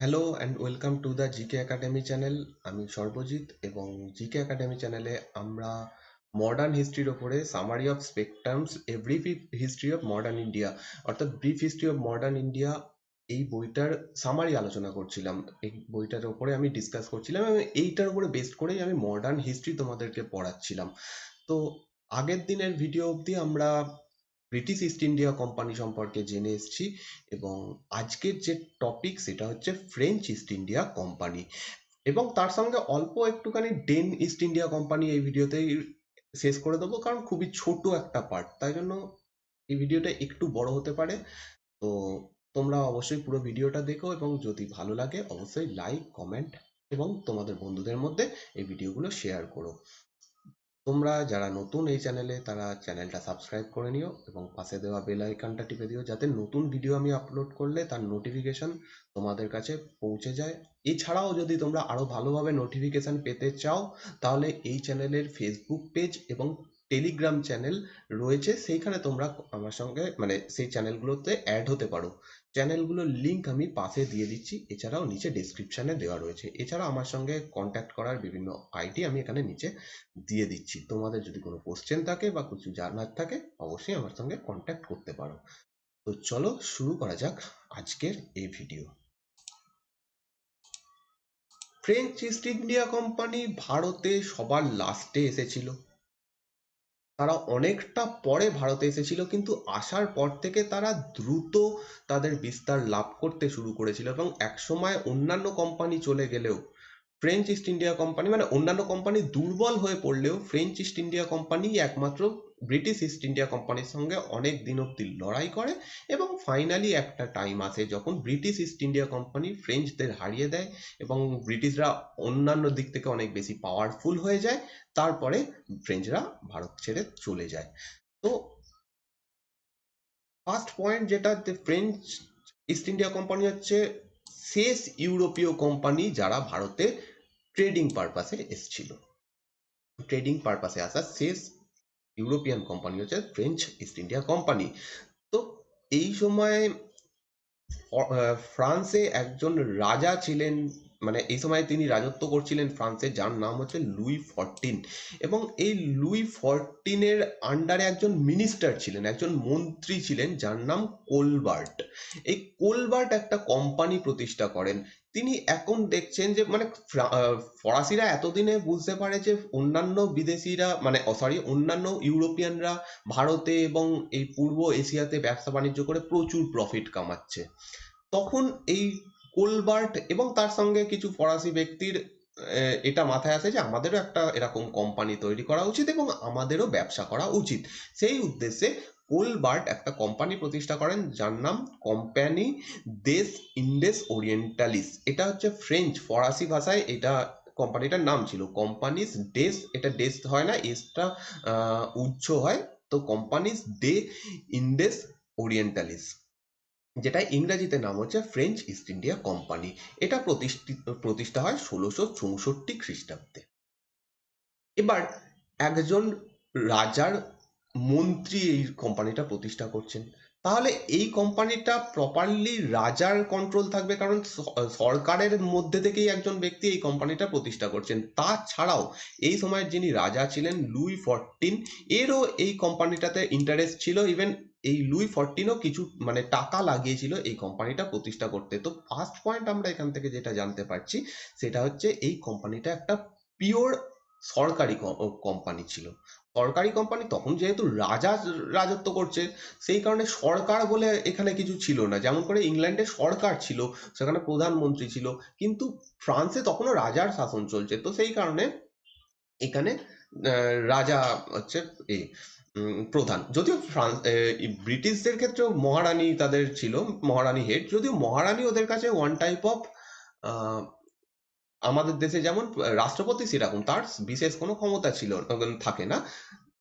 Hello and welcome to the GK academy channel. আমি সর্বজিৎ এবং GK academy চ্যানেলে আমরা মডার্ন হিস্ট্রির ওপরে summary of Spectrums a brief history of modern India অর্থাৎ brief history of modern India এই বইটার সামারি আলোচনা করছিলাম। এই বইটার ওপরে আমি ডিসকাস করছিলাম এবং এইটার উপরে বেস্ট করেই আমি মডার্ন হিস্ট্রি তোমাদেরকে পড়াচ্ছিলাম। তো আগের দিনের ভিডিও অবধি আমরা ব্রিটিশ ইস্ট ইন্ডিয়া কোম্পানি সম্পর্কে জেনে এসেছি এবং আজকের যে টপিক সেটা হচ্ছে ফ্রেঞ্চ ইস্ট ইন্ডিয়া কোম্পানি এবং তার সঙ্গে অল্প একটুখানি ডেন ইস্ট ইন্ডিয়া কোম্পানি এই ভিডিওতেই শেষ করে দেবো, কারণ খুবই ছোট একটা পার্ট, তাই জন্য এই ভিডিওটা একটু বড় হতে পারে। তো তোমরা অবশ্যই পুরো ভিডিওটা দেখো এবং যদি ভালো লাগে অবশ্যই লাইক, কমেন্ট এবং তোমাদের বন্ধুদের মধ্যে এই ভিডিওগুলো শেয়ার করো। তোমরা যারা নতুন এই চ্যানেলে তারা চ্যানেলটা সাবস্ক্রাইব করে নিও এবং পাশে দেওয়া বেল আইকনটা টিপে দিও, যাতে নতুন ভিডিও আমি আপলোড করলে তার নোটিফিকেশন তোমাদের কাছে পৌঁছে যায়। এছাড়াও যদি তোমরা আরো ভালোভাবে নোটিফিকেশন পেতে চাও তাহলে এই চ্যানেলের ফেসবুক পেজ এবং টেলিগ্রাম চ্যানেল রয়েছে, সেইখানে তোমরা আমার সঙ্গে মানে সেই চ্যানেলগুলোতে অ্যাড হতে পারো। চ্যানেলগুলোর লিংক আমি পাশে দিয়ে দিচ্ছি, এছাড়াও নিচে ডেসক্রিপশনে দেওয়া রয়েছে। এছাড়া আমার সঙ্গে কন্ট্যাক্ট করার বিভিন্ন আইডি আমি এখানে নিচে দিয়ে দিচ্ছি। তোমাদের যদি কোনো কোশ্চেন থাকে বা কিছু জানার থাকে অবশ্যই আমার সঙ্গে কন্ট্যাক্ট করতে পারো। তো চলো শুরু করা যাক আজকের এই video. French east India company ভারতে সবার লাস্টে এসেছিল। তারা অনেকটা পরে ভারতে এসেছিল, কিন্তু আসার পর থেকে তারা দ্রুত তাদের বিস্তার লাভ করতে শুরু করেছিল এবং একসময় অন্যান্য কোম্পানি চলে গেলেও ফ্রেঞ্চ ইস্ট ইন্ডিয়া কোম্পানি মানে অন্যান্য কোম্পানি দুর্বল হয়ে পড়লেও ফ্রেঞ্চ ইস্ট ইন্ডিয়া কোম্পানি একমাত্র ব্রিটিশ ইস্ট ইন্ডিয়া কোম্পানির সঙ্গে অনেক দিন অব্দি লড়াই করে এবং ফাইনালি একটা টাইম আসে যখন ব্রিটিশ ইস্ট ইন্ডিয়া কোম্পানি ফ্রেঞ্চদের হারিয়ে দেয় এবং ব্রিটিশরা অন্যান্য দিক থেকে অনেক বেশি পাওয়ারফুল হয়ে যায়। তারপরে ফ্রেঞ্চরা ভারত ছেড়ে চলে যায়। তো ফার্স্ট পয়েন্ট যেটা, ফ্রেঞ্চ ইস্ট ইন্ডিয়া কোম্পানি হচ্ছে শেষ ইউরোপীয় কোম্পানি যারা ভারতে ট্রেডিং পারপাসে এসেছিল। ট্রেডিং পারপাসে আসা শেষ ইউরোপিয়ান কোম্পানি হচ্ছে ফ্রেঞ্চ ইস্ট ইন্ডিয়া কোম্পানি। তো এই সময় ফ্রান্সে একজন রাজা ছিলেন, মানে এই সময় তিনি রাজত্ব করছিলেন ফ্রান্সে, যার নাম হচ্ছে লুই ফরটিন। এবং এই লুই ফরটিনের আন্ডারে একজন মিনিস্টার ছিলেন, একজন মন্ত্রী ছিলেন যার নাম কোলবার্ট। এই কোলবার্ট একটা কোম্পানি প্রতিষ্ঠা করেন। তিনি এখন দেখছেন যে মানে ফরাসিরা এতদিনে বুঝতে পারে যে অন্যান্য বিদেশিরা মানে অন্যান্য ইউরোপিয়ানরা ভারতে এবং এই পূর্ব এশিয়াতে ব্যবসা বাণিজ্য করে প্রচুর প্রফিট কামাচ্ছে। তখন এই কোলবার্ট এবং তার সঙ্গে কিছু ফরাসি ব্যক্তির এটা মাথায় আসে যে আমাদেরও একটা এরকম কোম্পানি তৈরি করা উচিত এবং আমাদেরও ব্যবসা করা উচিত। সেই উদ্দেশ্যে কোলবার্ট একটা কোম্পানি প্রতিষ্ঠা করেন যার নাম কোম্পানি দেস ইন্ডেস ওরিয়েন্টালিস। এটা হচ্ছে ফ্রেঞ্চ ফরাসি ভাষায় এটা কোম্পানিটার নাম ছিল কোম্পানিস ডেস। এটা ডেস হয় না, এসটা উচ্চ হয়। তো কোম্পানিস ডে ইন্ডেস ওরিয়েন্টালিস, যেটা ইংরেজিতে নাম হচ্ছে ফ্রেঞ্চ ইস্ট ইন্ডিয়া কোম্পানি। এটা প্রতিষ্ঠা হয় 1664 খ্রিস্টাব্দে। এবার একজন রাজার মন্ত্রী এই কোম্পানিটা প্রতিষ্ঠা করছেন। তাহলে এই কোম্পানিটা প্রপারলি রাজার কন্ট্রোল থাকবে, কারণ সরকারের মধ্যে থেকেই একজন ব্যক্তি এই কোম্পানিটা প্রতিষ্ঠা করছেন। তাছাড়াও এই সময়ের যিনি রাজা ছিলেন লুই ফরটিন, এরও এই কোম্পানিটাতে ইন্টারেস্ট ছিল। ইভেন এই লুই ফরটিনও কিছু মানে টাকা লাগিয়েছিল এই কোম্পানিটা প্রতিষ্ঠা করতে। তো ফার্স্ট পয়েন্ট আমরা এখান থেকে যেটা জানতে পারছি সেটা হচ্ছে এই কোম্পানিটা একটা পিওর সরকারি কোম্পানি ছিল। সরকারি কোম্পানি, তখন যেহেতু রাজা রাজত্ব করছে সেই কারণে সরকার বলে এখানে কিছু ছিল না। যেমন করে ইংল্যান্ডে সরকার ছিল, সেখানে প্রধানমন্ত্রী ছিল, কিন্তু ফ্রান্সে তখনও রাজার শাসন চলছে। তো সেই কারণে এখানে রাজা হচ্ছে এ প্রধান। যদিও ব্রিটিশদের ক্ষেত্রেও মহারানী তাদের ছিল, মহারানী হেড, যদিও মহারানী ওদের কাছে ওয়ান টাইপ অফ আমাদের দেশে যেমন রাষ্ট্রপতি, সেরকম তার বিশেষ কোনো ক্ষমতা ছিল থাকে না।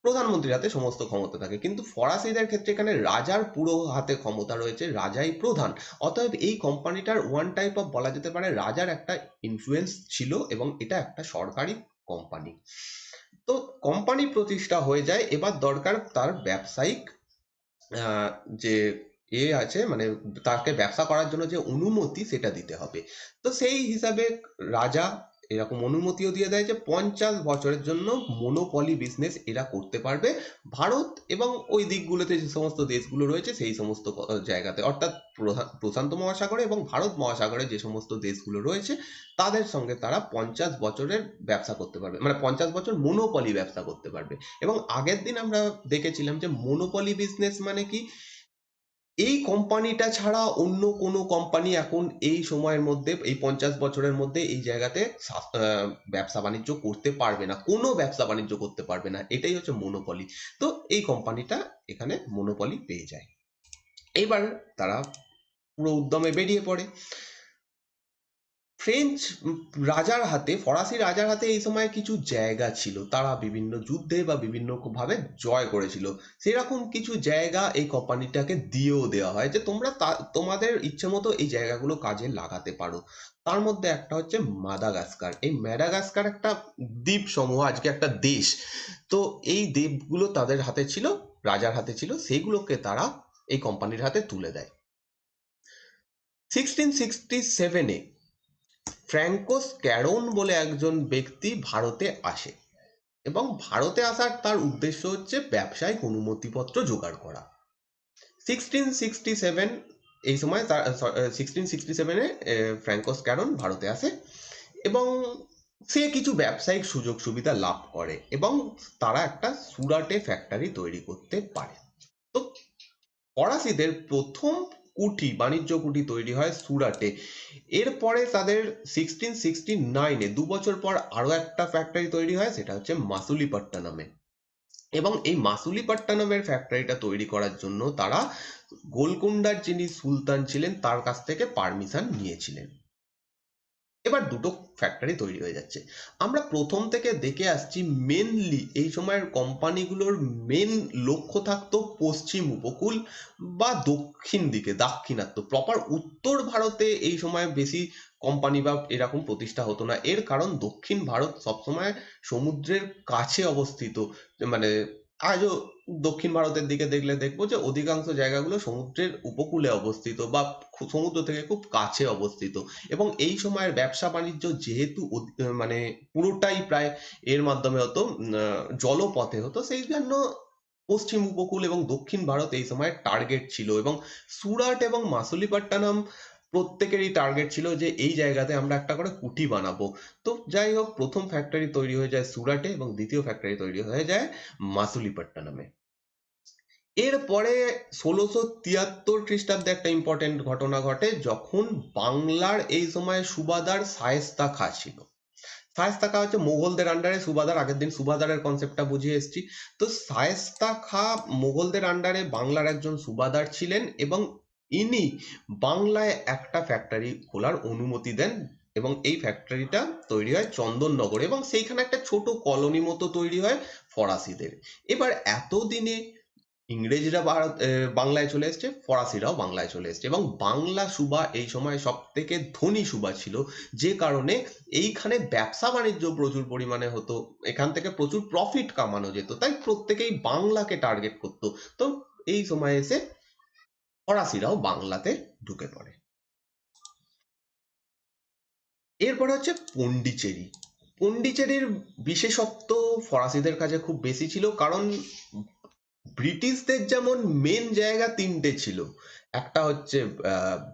প্রধানমন্ত্রীর হাতে সমস্ত ক্ষমতা থাকে, কিন্তু ফরাসিদের ক্ষেত্রে এখানে রাজার পুরো হাতে ক্ষমতা রয়েছে, রাজাই প্রধান। অতএব এই কোম্পানিটার ওয়ান টাইপ অফ বলা যেতে পারে রাজার একটা ইনফ্লুয়েন্স ছিল এবং এটা একটা সরকারি কোম্পানি। তো কোম্পানি প্রতিষ্ঠা হয়ে যায়, এবার দরকার তার ব্যবসায়িক যে আছে, মানে তাকে ব্যবসা করার জন্য যে অনুমতি সেটা দিতে হবে। তো সেই হিসাবে রাজা এরকম অনুমতিও দিয়ে দেয় যে 50 বছরের জন্য মনোপলি বিজনেস এরা করতে পারবে ভারত এবং ওই দিকগুলোতে যে সমস্ত দেশগুলো রয়েছে সেই সমস্ত জায়গাতে, অর্থাৎ প্রশান্ত মহাসাগরে এবং ভারত মহাসাগরে যে সমস্ত দেশগুলো রয়েছে তাদের সঙ্গে তারা 50 বছরের ব্যবসা করতে পারবে, মানে 50 বছর মনোপলি ব্যবসা করতে পারবে। এবং আগের দিন আমরা দেখেছিলাম যে মনোপলি বিজনেস মানে কি, এই কোম্পানিটা ছাড়া অন্য কোনো কোম্পানি এখন এই সময়ের মধ্যে, এই 50 বছরের মধ্যে এই জায়গাতে ব্যবসা বাণিজ্য করতে পারবে না, কোনো ব্যবসা বাণিজ্য করতে পারবে না, এটাই হচ্ছে মনোপলি। তো এই কোম্পানিটা এখানে মনোপলি পেয়ে যায়। এইবার তারা পুরো উদ্যমে বেরিয়ে পড়ে। ফ্রেঞ্চ রাজার হাতে, ফরাসি রাজার হাতে এই সময় কিছু জায়গা ছিল, তারা বিভিন্ন যুদ্ধে বা বিভিন্ন ভাবে জয় করেছিল। সেরকম কিছু জায়গা এই কোম্পানিটাকে দিয়েও দেওয়া হয় যে তোমরা তোমাদের ইচ্ছে মতো এই জায়গাগুলো কাজে লাগাতে পারো। তার মধ্যে একটা হচ্ছে মাদাগাস্কার। এই ম্যাডাগাস্কার একটা দ্বীপ সমূহ, আজকে একটা দেশ। তো এই দ্বীপগুলো তাদের হাতে ছিল, রাজার হাতে ছিল, সেইগুলোকে তারা এই কোম্পানির হাতে তুলে দেয়। 1667-এ ফ্র্যাঙ্কোস ক্যারন বলে একজন ব্যক্তি ভারতে আসে, এবং ভারতে আসার তার উদ্দেশ্য হচ্ছে ব্যবসায়িক অনুমতিপত্র জোগাড় করা। 1667 এই সময় তার 1667-এ ফ্র্যাঙ্কোস ক্যারন ভারতে আসে এবং সে কিছু ব্যবসায়িক সুযোগ সুবিধা লাভ করে এবং তারা একটা সুরাটে ফ্যাক্টরি তৈরি করতে পারে। তো ফরাসিদের প্রথম কুঠি, বাণিজ্য কুঠি তৈরি হয় সুরাটে। এরপরে তাদের 1669-এ 2 বছর পর আরো একটা ফ্যাক্টরি তৈরি হয়, সেটা হচ্ছে মাসুলিপট্টনমে। এবং এই মাসুলিপট্টনমের ফ্যাক্টরিটা তৈরি করার জন্য তারা গোলকুন্ডার যিনি সুলতান ছিলেন তার কাছ থেকে পারমিশন নিয়েছিলেন। এবার দুটো ফ্যাক্টরি তৈরি হয়ে যাচ্ছে। আমরা প্রথম থেকে দেখে আসছি মেনলি এই সময়ের কোম্পানিগুলোর মেন লক্ষ্য থাকতো পশ্চিম উপকূল বা দক্ষিণ দিকে, দাক্ষিণাত্য। প্রপার উত্তর ভারতে এই সময় বেশি কোম্পানি বা এরকম প্রতিষ্ঠা হতো না। এর কারণ দক্ষিণ ভারত সবসময় সমুদ্রের কাছে অবস্থিত। মানে আজও দক্ষিণ ভারতের দিকে দেখলে দেখবো যে অধিকাংশ জায়গাগুলো সমুদ্রের উপকূলে অবস্থিত বা সমুদ্র থেকে খুব কাছে অবস্থিত। এবং এই সময়ের ব্যবসা বাণিজ্য যেহেতু মানে পুরোটাই প্রায় এর মাধ্যমে হতো, জলপথে হতো, সেই জন্য পশ্চিম উপকূল এবং দক্ষিণ ভারত এই সময় টার্গেট ছিল। এবং সুরাট এবং মাসুলিপট্টনম প্রত্যেকেরই টার্গেট ছিল যে এই জায়গাতে আমরা একটা করে কুঠি বানাবো। তো যাই হোক, প্রথম ফ্যাক্টরি তৈরি হয়ে যায় সুরাটে এবং দ্বিতীয় ফ্যাক্টরি তৈরি হয়ে যায় মাসুলিপট্টনমে। এরপরে 1673 খ্রিস্টাব্দে একটা ইম্পর্টেন্ট ঘটনা ঘটে, যখন বাংলার এই সময় সুবাদার শায়েস্তা খাঁ ছিল। শায়েস্তা খাঁ হচ্ছে মুঘলদের আন্ডারে সুবাদার, আগের দিন সুবাদারের কনসেপ্টটা বুঝিয়ে এসেছি। তো শায়েস্তা খাঁ মুঘলদের আন্ডারে বাংলার একজন সুবাদার ছিলেন এবং ইনি বাংলায় একটা ফ্যাক্টরি খোলার অনুমতি দেন এবং এই ফ্যাক্টরিটা তৈরি হয় চন্দননগরে এবং সেইখানে একটা ছোট কলোনি মতো তৈরি হয় ফরাসিদের। এবার এতদিনে ইংরেজরা বাংলায় চলে এসছে, ফরাসিরাও বাংলায় চলে এসছে এবং বাংলা সুবা এই সময় সব থেকে ধনী সুবা ছিল, যে কারণে এইখানে ব্যবসা বাণিজ্য প্রচুর পরিমাণে হতো, এখান থেকে প্রচুর প্রফিট কামানো যেত, তাই প্রত্যেকেই বাংলাকে টার্গেট করতো। তো এই সময় এসে ফরাসিরাও বাংলাতে ঢুকে পড়ে। এরপরে হচ্ছে পন্ডিচেরি। পন্ডিচেরির বিশেষত্ব ফরাসিদের কাছে খুব বেশি ছিল, কারণ ব্রিটিশদের যেমন মেন জায়গা তিনটে ছিল, একটা হচ্ছে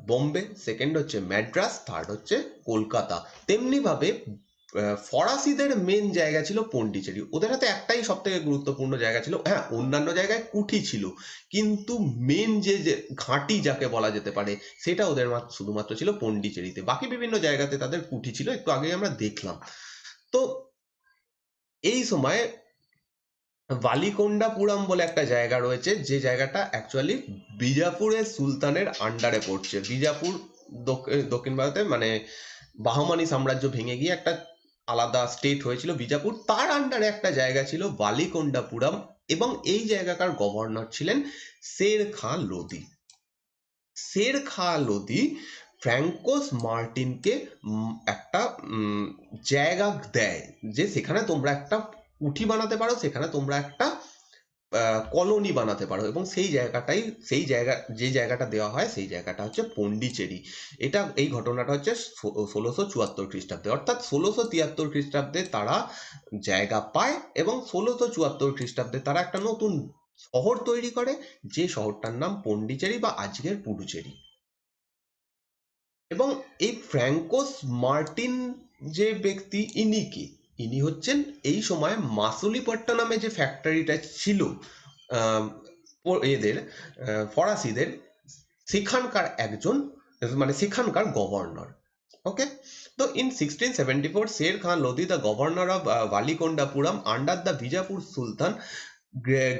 বোম্বে, সেকেন্ড হচ্ছে ম্যাড্রাস, থার্ড হচ্ছে কলকাতা, তেমনি ভাবে ফরাসিদের মেন জায়গা ছিল পন্ডিচেরি। ওদের হাতে একটাই সব থেকে গুরুত্বপূর্ণ জায়গা ছিল, হ্যাঁ অন্যান্য জায়গায় কুঠি ছিল, কিন্তু মেন যে যে ঘাঁটি যাকে বলা যেতে পারে সেটা ওদের শুধুমাত্র ছিল পন্ডিচেরিতে। বাকি বিভিন্ন জায়গাতে তাদের কুঠি ছিল, একটু আগে আমরা দেখলাম। তো এই সময় ভালিকোন্ডাপুরম বলে একটা জায়গা রয়েছে, যে জায়গাটা অ্যাকচুয়ালি বিজাপুরের সুলতানের আন্ডারে পড়ছে। বিজাপুর দক্ষিণ ভারতে, মানে বাহমানি সাম্রাজ্য ভেঙে গিয়ে একটা আলাদা স্টেট হয়েছিল বিজাপুর, তার আন্ডারে একটা জায়গা ছিল ভালিকোন্ডাপুরম এবং এই জায়গাকার গভর্নর ছিলেন শের খাঁ লোদি। শের খাঁ লোদি ফ্র্যাঙ্কোস মার্টিনকে একটা জায়গা দেয় যে সেখানে তোমরা একটা কুঠি বানাতে পারো, সেখানে তোমরা একটা কলোনি বানাতে পারো, এবং যে জায়গাটা দেওয়া হয় সেই জায়গাটা হচ্ছে পন্ডিচেরি। এই ঘটনাটা হচ্ছে 1674 খ্রিস্টাব্দে, অর্থাৎ 1673 খ্রিস্টাব্দে তারা জায়গা পায়, এবং 1674 খ্রিস্টাব্দে তারা একটা নতুন শহর তৈরি করে, যে শহরটার নাম পন্ডিচেরি বা আজকের পুডুচেরি। এবং এই ফ্র্যাঙ্কোস মার্টিন যে ব্যক্তি, ইনি হচ্ছেন এই সময় মাসুলিপট্টনমে যে ফ্যাক্টরিটা ছিল আহ, এদের ফরাসিদের, সেখানকার গভর্নর। ওকে, তো in 1674 Sher Khan Lodi, the governor of Valikondapuram under the Bijapur sultan,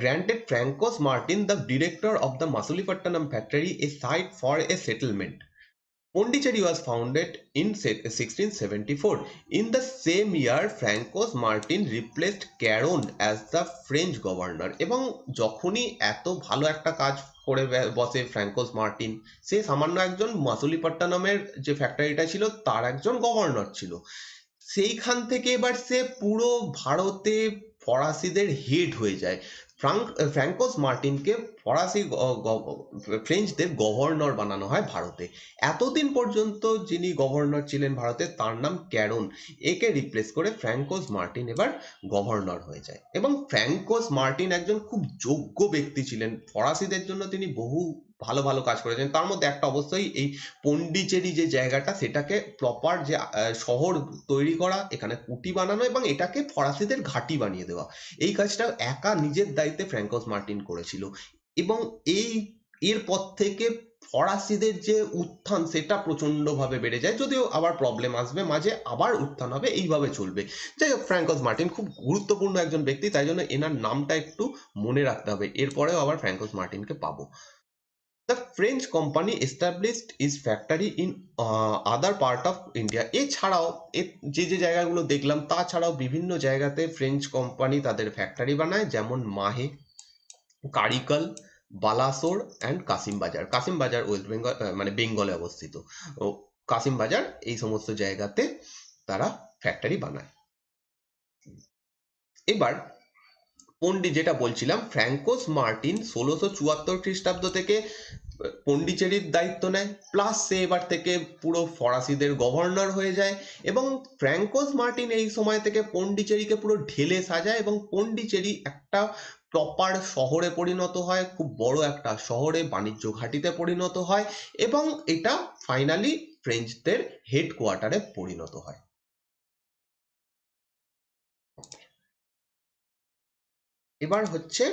granted Francos Martin, the director of the Masulipatanam factory, a site for a settlement. Pondicherry was founded in 1674. In the same year, Francos Martin replaced Caron as the French governor. এবং যখনই এত ভালো একটা কাজ করে বসে ফ্র্যাঙ্কোস Martin, সে সামান্য একজন মাসুলিপট্টনমের যে ফ্যাক্টরিটা ছিল তার একজন গভর্নর ছিল। সেইখান থেকে এবার সে পুরো ভারতে ফরাসিদের হেড হয়ে যায়। ফ্র্যাঙ্কোস মার্টিনকে ফ্রেঞ্চদের গভর্নর বানানো হয় ভারতে। এতদিন পর্যন্ত যিনি গভর্নর ছিলেন ভারতে, তার নাম ক্যারন। একে রিপ্লেস করে ফ্র্যাঙ্কোস মার্টিন এবার গভর্নর হয়ে যায়। এবং ফ্র্যাঙ্কোস মার্টিন একজন খুব যোগ্য ব্যক্তি ছিলেন, ফরাসিদের জন্য তিনি বহু ভালো ভালো কাজ করেছেন। তার মধ্যে একটা অবশ্যই এই পন্ডিচেরি যে জায়গাটা, সেটাকে প্রপার যে শহর তৈরি করা, এখানে কুটি বানানো এবং এটাকে ফরাসিদের ঘাঁটি বানিয়ে দেওয়া, এই কাজটা একা নিজের দায়িত্বে ফ্র্যাঙ্কোস মার্টিন করেছিল। এবং এরপর থেকে ফরাসিদের যে উত্থান, সেটা প্রচন্ড ভাবে বেড়ে যায়, যদিও আবার প্রবলেম আসবে মাঝে, আবার উত্থান হবে, এইভাবে চলবে। যাই হোক, ফ্র্যাঙ্কোস মার্টিন খুব গুরুত্বপূর্ণ একজন ব্যক্তি, তাই জন্য এনার নামটা একটু মনে রাখতে হবে, এরপরেও আবার ফ্র্যাঙ্কোস মার্টিনকে পাবো। The French company established its factory in other part of India. এছাড়াও যে যে জায়গাগুলো দেখলাম, তাছাড়াও বিভিন্ন জায়গাতে ফ্রেঞ্চ কোম্পানি তাদের ফ্যাক্টরি বানায়, যেমন মাহে, কারিকল, বালাসোর অ্যান্ড কাসিম বাজার। কাসিম বাজার ওয়েস্ট বেঙ্গল, মানে বেঙ্গলে অবস্থিত। ও কাসিম বাজার, এই সমস্ত জায়গাতে তারা ফ্যাক্টরি বানায়। এবার যেটা বলছিলাম, ফ্র্যাঙ্কোস মার্টিন 1674 খ্রিস্টাব্দ থেকে পন্ডিচেরির দায়িত্ব নেয়, প্লাস সে এবার থেকে পুরো ফরাসিদের গভর্নর হয়ে যায়। এবং ফ্র্যাঙ্কোস মার্টিন এই সময় থেকে পন্ডিচেরিকে পুরো ঢেলে সাজায়, এবং পন্ডিচেরি একটা প্রপার শহরে পরিণত হয়, খুব বড় একটা শহরে, বাণিজ্য ঘাঁটিতে পরিণত হয়, এবং এটা ফাইনালি ফ্রেঞ্চদের হেডকোয়ার্টারে পরিণত হয়। এবার হচ্ছে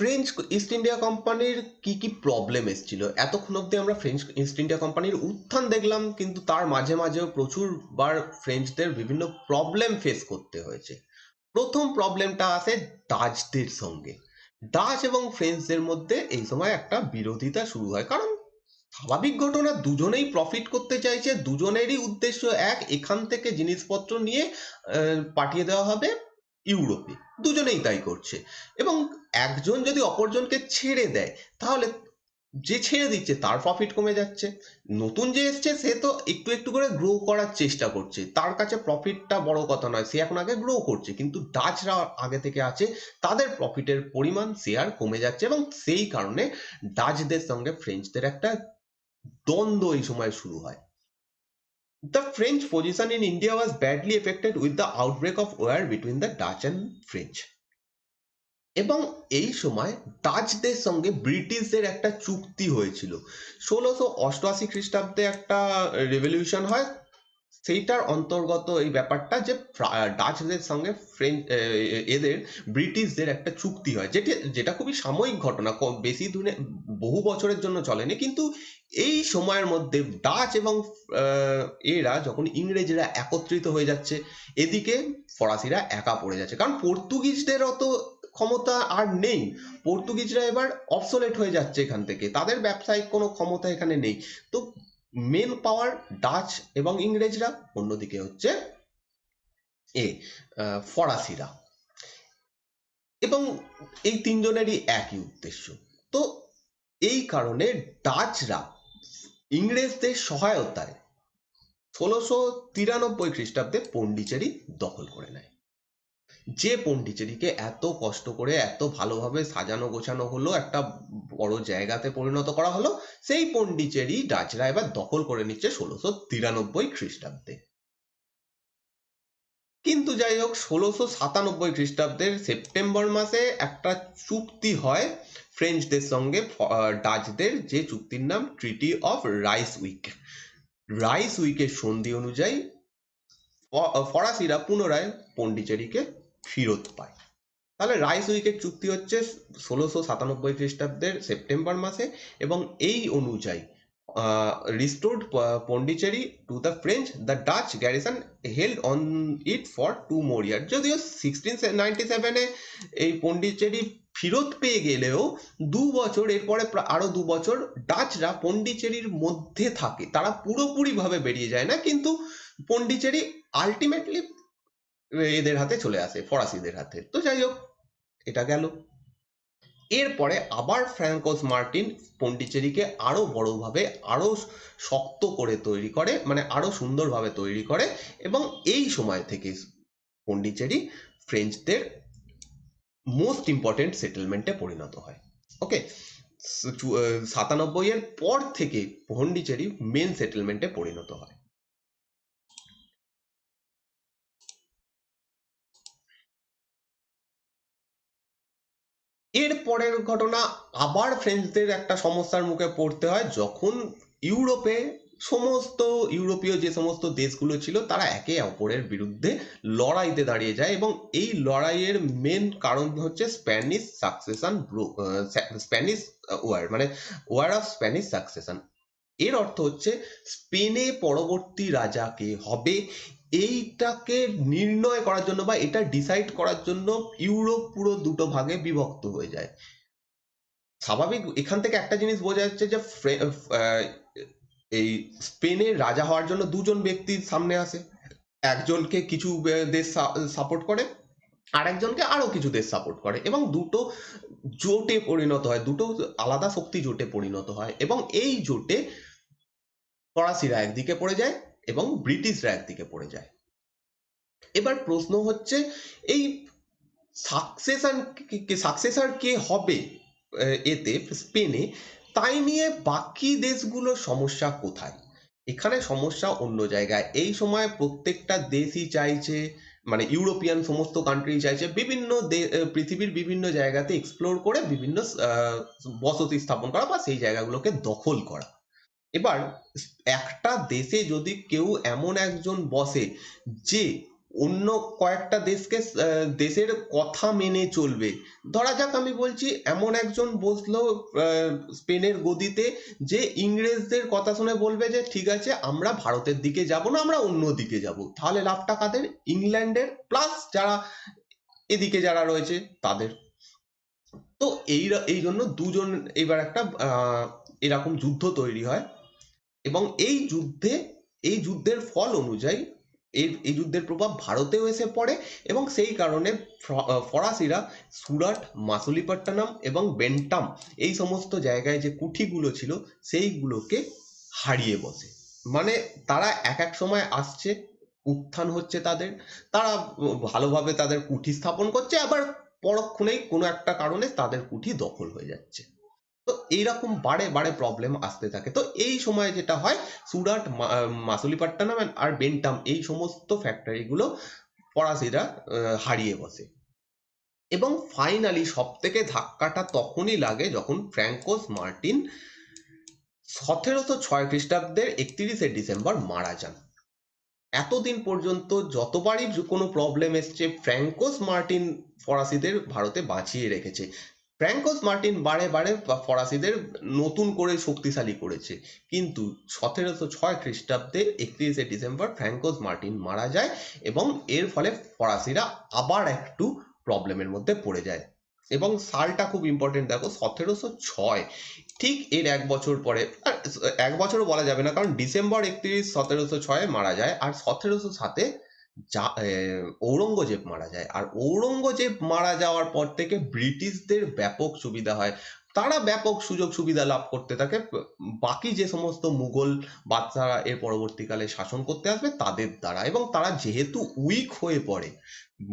ফ্রেঞ্চ ইস্ট ইন্ডিয়া কোম্পানির কি কি প্রবলেম এসেছিল। এতক্ষণ অব্দি আমরা ফ্রেঞ্চ ইস্ট ইন্ডিয়া কোম্পানির উত্থান দেখলাম, কিন্তু তার মাঝে মাঝেও প্রচুরবার ফ্রেঞ্চদের বিভিন্ন প্রবলেম ফেস করতে হয়েছে। প্রথম প্রবলেমটা আসে ডাচদের সঙ্গে। ডাচ এবং ফ্রেঞ্চদের মধ্যে এই সময় একটা বিরোধিতা শুরু হয়, কারণ স্বাভাবিক ঘটনা, দুজনেই প্রফিট করতে চাইছে, দুজনেরই উদ্দেশ্য এক, এখান থেকে জিনিসপত্র নিয়ে পাঠিয়ে দেওয়া হবে ইউরোপে, দুজনেই তাই করছে। এবং একজন যদি অপরজনকে ছেড়ে দেয়, তাহলে যে ছেড়ে দিচ্ছে তার প্রফিট কমে যাচ্ছে, নতুন যে এসছে সে তো একটু একটু করে গ্রো করার চেষ্টা করছে, তার কাছে প্রফিটটা বড় কথা নয়, সে এখন আগে গ্রো করছে। কিন্তু ডাচরা আগে থেকে আছে, তাদের প্রফিটের পরিমাণ শেয়ার কমে যাচ্ছে, এবং সেই কারণে ডাচদের সঙ্গে ফ্রেঞ্চদের একটা দ্বন্দ্ব এই সময় শুরু হয়। The French position in India was badly affected with the outbreak of war between the Dutch and French. এবং এই সময় ডাচদের সঙ্গে ব্রিটিশদের একটা চুক্তি হয়েছিল। 1688 খ্রিস্টাব্দে একটা রেভলিউশন হয়, সেইটার অন্তর্গত এই ব্যাপারটা যে ডাচদের সঙ্গে এদের ব্রিটিশদের একটা চুক্তি হয়, যেটা খুবই সাময়িক ঘটনা, বেশি দিনে, বহু বছরের জন্য চলেনি। কিন্তু এই সময়ের মধ্যে ডাচ এবং এরা যখন ইংরেজরা একত্রিত হয়ে যাচ্ছে, এদিকে ফরাসিরা একা পড়ে যাচ্ছে, কারণ পর্তুগিজদের অত ক্ষমতা আর নেই। পর্তুগিজরা এবার অবসোলেট হয়ে যাচ্ছে এখান থেকে, তাদের ব্যবসায়িক কোনো ক্ষমতা এখানে নেই। তো মেন পাওয়ার ডাচ এবং ইংরেজরা, অন্যদিকে হচ্ছে এ ফরাসিরা, এবং এই তিনজনেরই একই উদ্দেশ্য। তো এই কারণে ডাচরা ইংরেজদের সহায়তায় 1693 খ্রিস্টাব্দে পন্ডিচেরি দখল করে নেয়। যে পন্ডিচেরিকে এত কষ্ট করে এত ভালোভাবে সাজানো গোছানো হলো, একটা বড় জায়গাতে পরিণত করা হলো, সেই পন্ডিচেরি ডাচরা এবার দখল করে নিচ্ছে 1693 খ্রিস্টাব্দে। কিন্তু যাই হোক, 1697 খ্রিস্টাব্দের সেপ্টেম্বর মাসে একটা চুক্তি হয় ফ্রেঞ্চদের সঙ্গে, ডাচদের, যে চুক্তির নাম ট্রিটি অফ রাইসউইক। রাইসউইকের সন্ধি অনুযায়ী ফরাসিরা পুনরায় পন্ডিচেরিকে ফেরত পায়। তাহলে রাইসউইকের চুক্তি হচ্ছে 1697 খ্রিস্টাব্দের সেপ্টেম্বর মাসে, এবং এই অনুযায়ী restored Pondicherry to the French, the Dutch garrison held on it for 2 more years। যদিও 1697-এ এই পন্ডিচেরি ফেরত পেয়ে গেলেও 2 বছর এরপরে, আরো 2 বছর ডাচরা পন্ডিচেরির মধ্যে থাকে, তারা পুরোপুরি ভাবে বেরিয়ে যায় না, কিন্তু পন্ডিচেরি আলটিমেটলি এদের হাতে চলে আসে, ফরাসিদের হাতে। তো যাই হোক, এটা গেল। এরপরে আবার ফ্রাঙ্কোস মার্টিন পন্ডিচেরিকে আরো বড়ভাবে, আরো শক্ত করে তৈরি করে, মানে আরো সুন্দরভাবে তৈরি করে, এবং এই সময় থেকে পন্ডিচেরি ফ্রেঞ্চদের মোস্ট ইম্পর্টেন্ট সেটেলমেন্টে পরিণত হয়। ওকে, 97 এর পর থেকে পন্ডিচেরি মেন সেটেলমেন্টে পরিণত হয়। এর পরের ঘটনা, আবার ফ্রেঞ্চদের একটা সমস্যার মুখে পড়তে হয়, যখন ইউরোপে সমস্ত ইউরোপীয় যে সমস্ত দেশগুলো ছিল তারা একে অপরের বিরুদ্ধে লড়াইতে দাঁড়িয়ে যায়, এবং এই লড়াইয়ের মেন কারণ হচ্ছে স্প্যানিশ সাকসেশন, স্প্যানিশ ওয়ার, মানে ওয়ার অফ স্প্যানিশ সাকসেশন। এর অর্থ হচ্ছে স্পেনে পরবর্তী রাজা কে হবে এইটাকে নির্ণয় করার জন্য, বা এটা ডিসাইড করার জন্য ইউরোপ পুরো দুটো ভাগে বিভক্ত হয়ে যায়। স্বাভাবিক, এখান থেকে একটা জিনিস বোঝা যাচ্ছে যে এই স্পেনের রাজা হওয়ার জন্য দুজন ব্যক্তির সামনে আসে, একজনকে কিছু দেশ সাপোর্ট করে, আর একজনকে আরো কিছু দেশ সাপোর্ট করে, এবং দুটো জোটে পরিণত হয়, দুটো আলাদা শক্তি জোটে পরিণত হয়, এবং এই জোটে ফরাসিরা একদিকে পড়ে যায় এবং ব্রিটিশরা একদিকে পড়ে যায়। এবার প্রশ্ন হচ্ছে, এই সাকসেসর কে হবে এতে স্পেনে, তাই নিয়ে বাকি দেশগুলোর সমস্যা কোথায়? এখানে সমস্যা অন্য জায়গায়। এই সময় প্রত্যেকটা দেশই চাইছে, মানে ইউরোপিয়ান সমস্ত কান্ট্রি চাইছে বিভিন্ন পৃথিবীর বিভিন্ন জায়গাতে এক্সপ্লোর করে বিভিন্ন বসতি স্থাপন করা, বা সেই জায়গাগুলোকে দখল করা। এবার একটা দেশে যদি কেউ এমন একজন বসে যে অন্য কয়েকটা দেশের কথা মেনে চলবে, ধরা যাক আমি বলছি এমন একজন বসলো স্পেনের গদিতে, যে ইংরেজদের কথা শুনে বলবে যে ঠিক আছে, আমরা ভারতের দিকে যাব না, আমরা অন্য দিকে যাব, তাহলে লাভটা কাদের? ইংল্যান্ডের, প্লাস যারা এদিকে যারা রয়েছে তাদের। তো এই জন্য দুজন, এবার একটা এরকম যুদ্ধ তৈরি হয়, এবং এই যুদ্ধের ফল অনুযায়ী এই যুদ্ধের প্রভাব ভারতেও এসে পড়ে, এবং সেই কারণে ফরাসিরা সুরাট, মাসুলিপট্টনম এবং বেন্টাম, এই সমস্ত জায়গায় যে কুঠিগুলো ছিল সেইগুলোকে হারিয়ে বসে। মানে তারা এক এক সময় আসছে, উত্থান হচ্ছে তাদের, তারা ভালোভাবে তাদের কুঠি স্থাপন করছে, আবার পরক্ষণেই কোনো একটা কারণে তাদের কুঠি দখল হয়ে যাচ্ছে। তো এইরকম বারে বারে প্রবলেম আসতে থাকে। তো এই সময় যেটা হয়, সুরাট, মাসুলিপট্টনম আর বেন্টাম, এই সমস্ত ফ্যাক্টরিগুলো ফরাসিরা হারিয়ে বসে। এবং ফাইনালি সব থেকে ধাক্কাটা তখনই লাগে যখন ফ্র্যাঙ্কোস মার্টিন 1706 খ্রিস্টাব্দের 31শে ডিসেম্বর মারা যান। এতদিন পর্যন্ত যতবারই কোনো প্রবলেম এসছে, ফ্র্যাঙ্কোস মার্টিন ফরাসিদের ভারতে বাঁচিয়ে রেখেছে। ফ্র্যাঙ্কোস মার্টিন বারে বারে ফরাসিদের নতুন করে শক্তিশালী করেছে, কিন্তু 1706 খ্রিস্টাব্দে 31শে ডিসেম্বর ফ্র্যাঙ্কোস মার্টিন মারা যায়, এবং এর ফলে ফরাসিরা আবার একটু প্রবলেমের মধ্যে পড়ে যায়। এবং সালটা খুব ইম্পর্টেন্ট, দেখো 1706, ঠিক এর 1 বছর পরে, আর 1 বছরও বলা যাবে না, কারণ ডিসেম্বর 31, 1706 মারা যায়, আর 1707-এ ঔরঙ্গজেব মারা যায়। আর ঔরঙ্গজেব মারা যাওয়ার পর থেকে ব্রিটিশদের ব্যাপক সুবিধা হয়। তারা ব্যাপক সুযোগ সুবিধা লাভ করতে থাকে বাকি যে সমস্ত মুঘল বাদশারা এর পরবর্তীকালে শাসন করতে আসবে তাদের দ্বারা। এবং তারা যেহেতু উইক হয়ে পড়ে,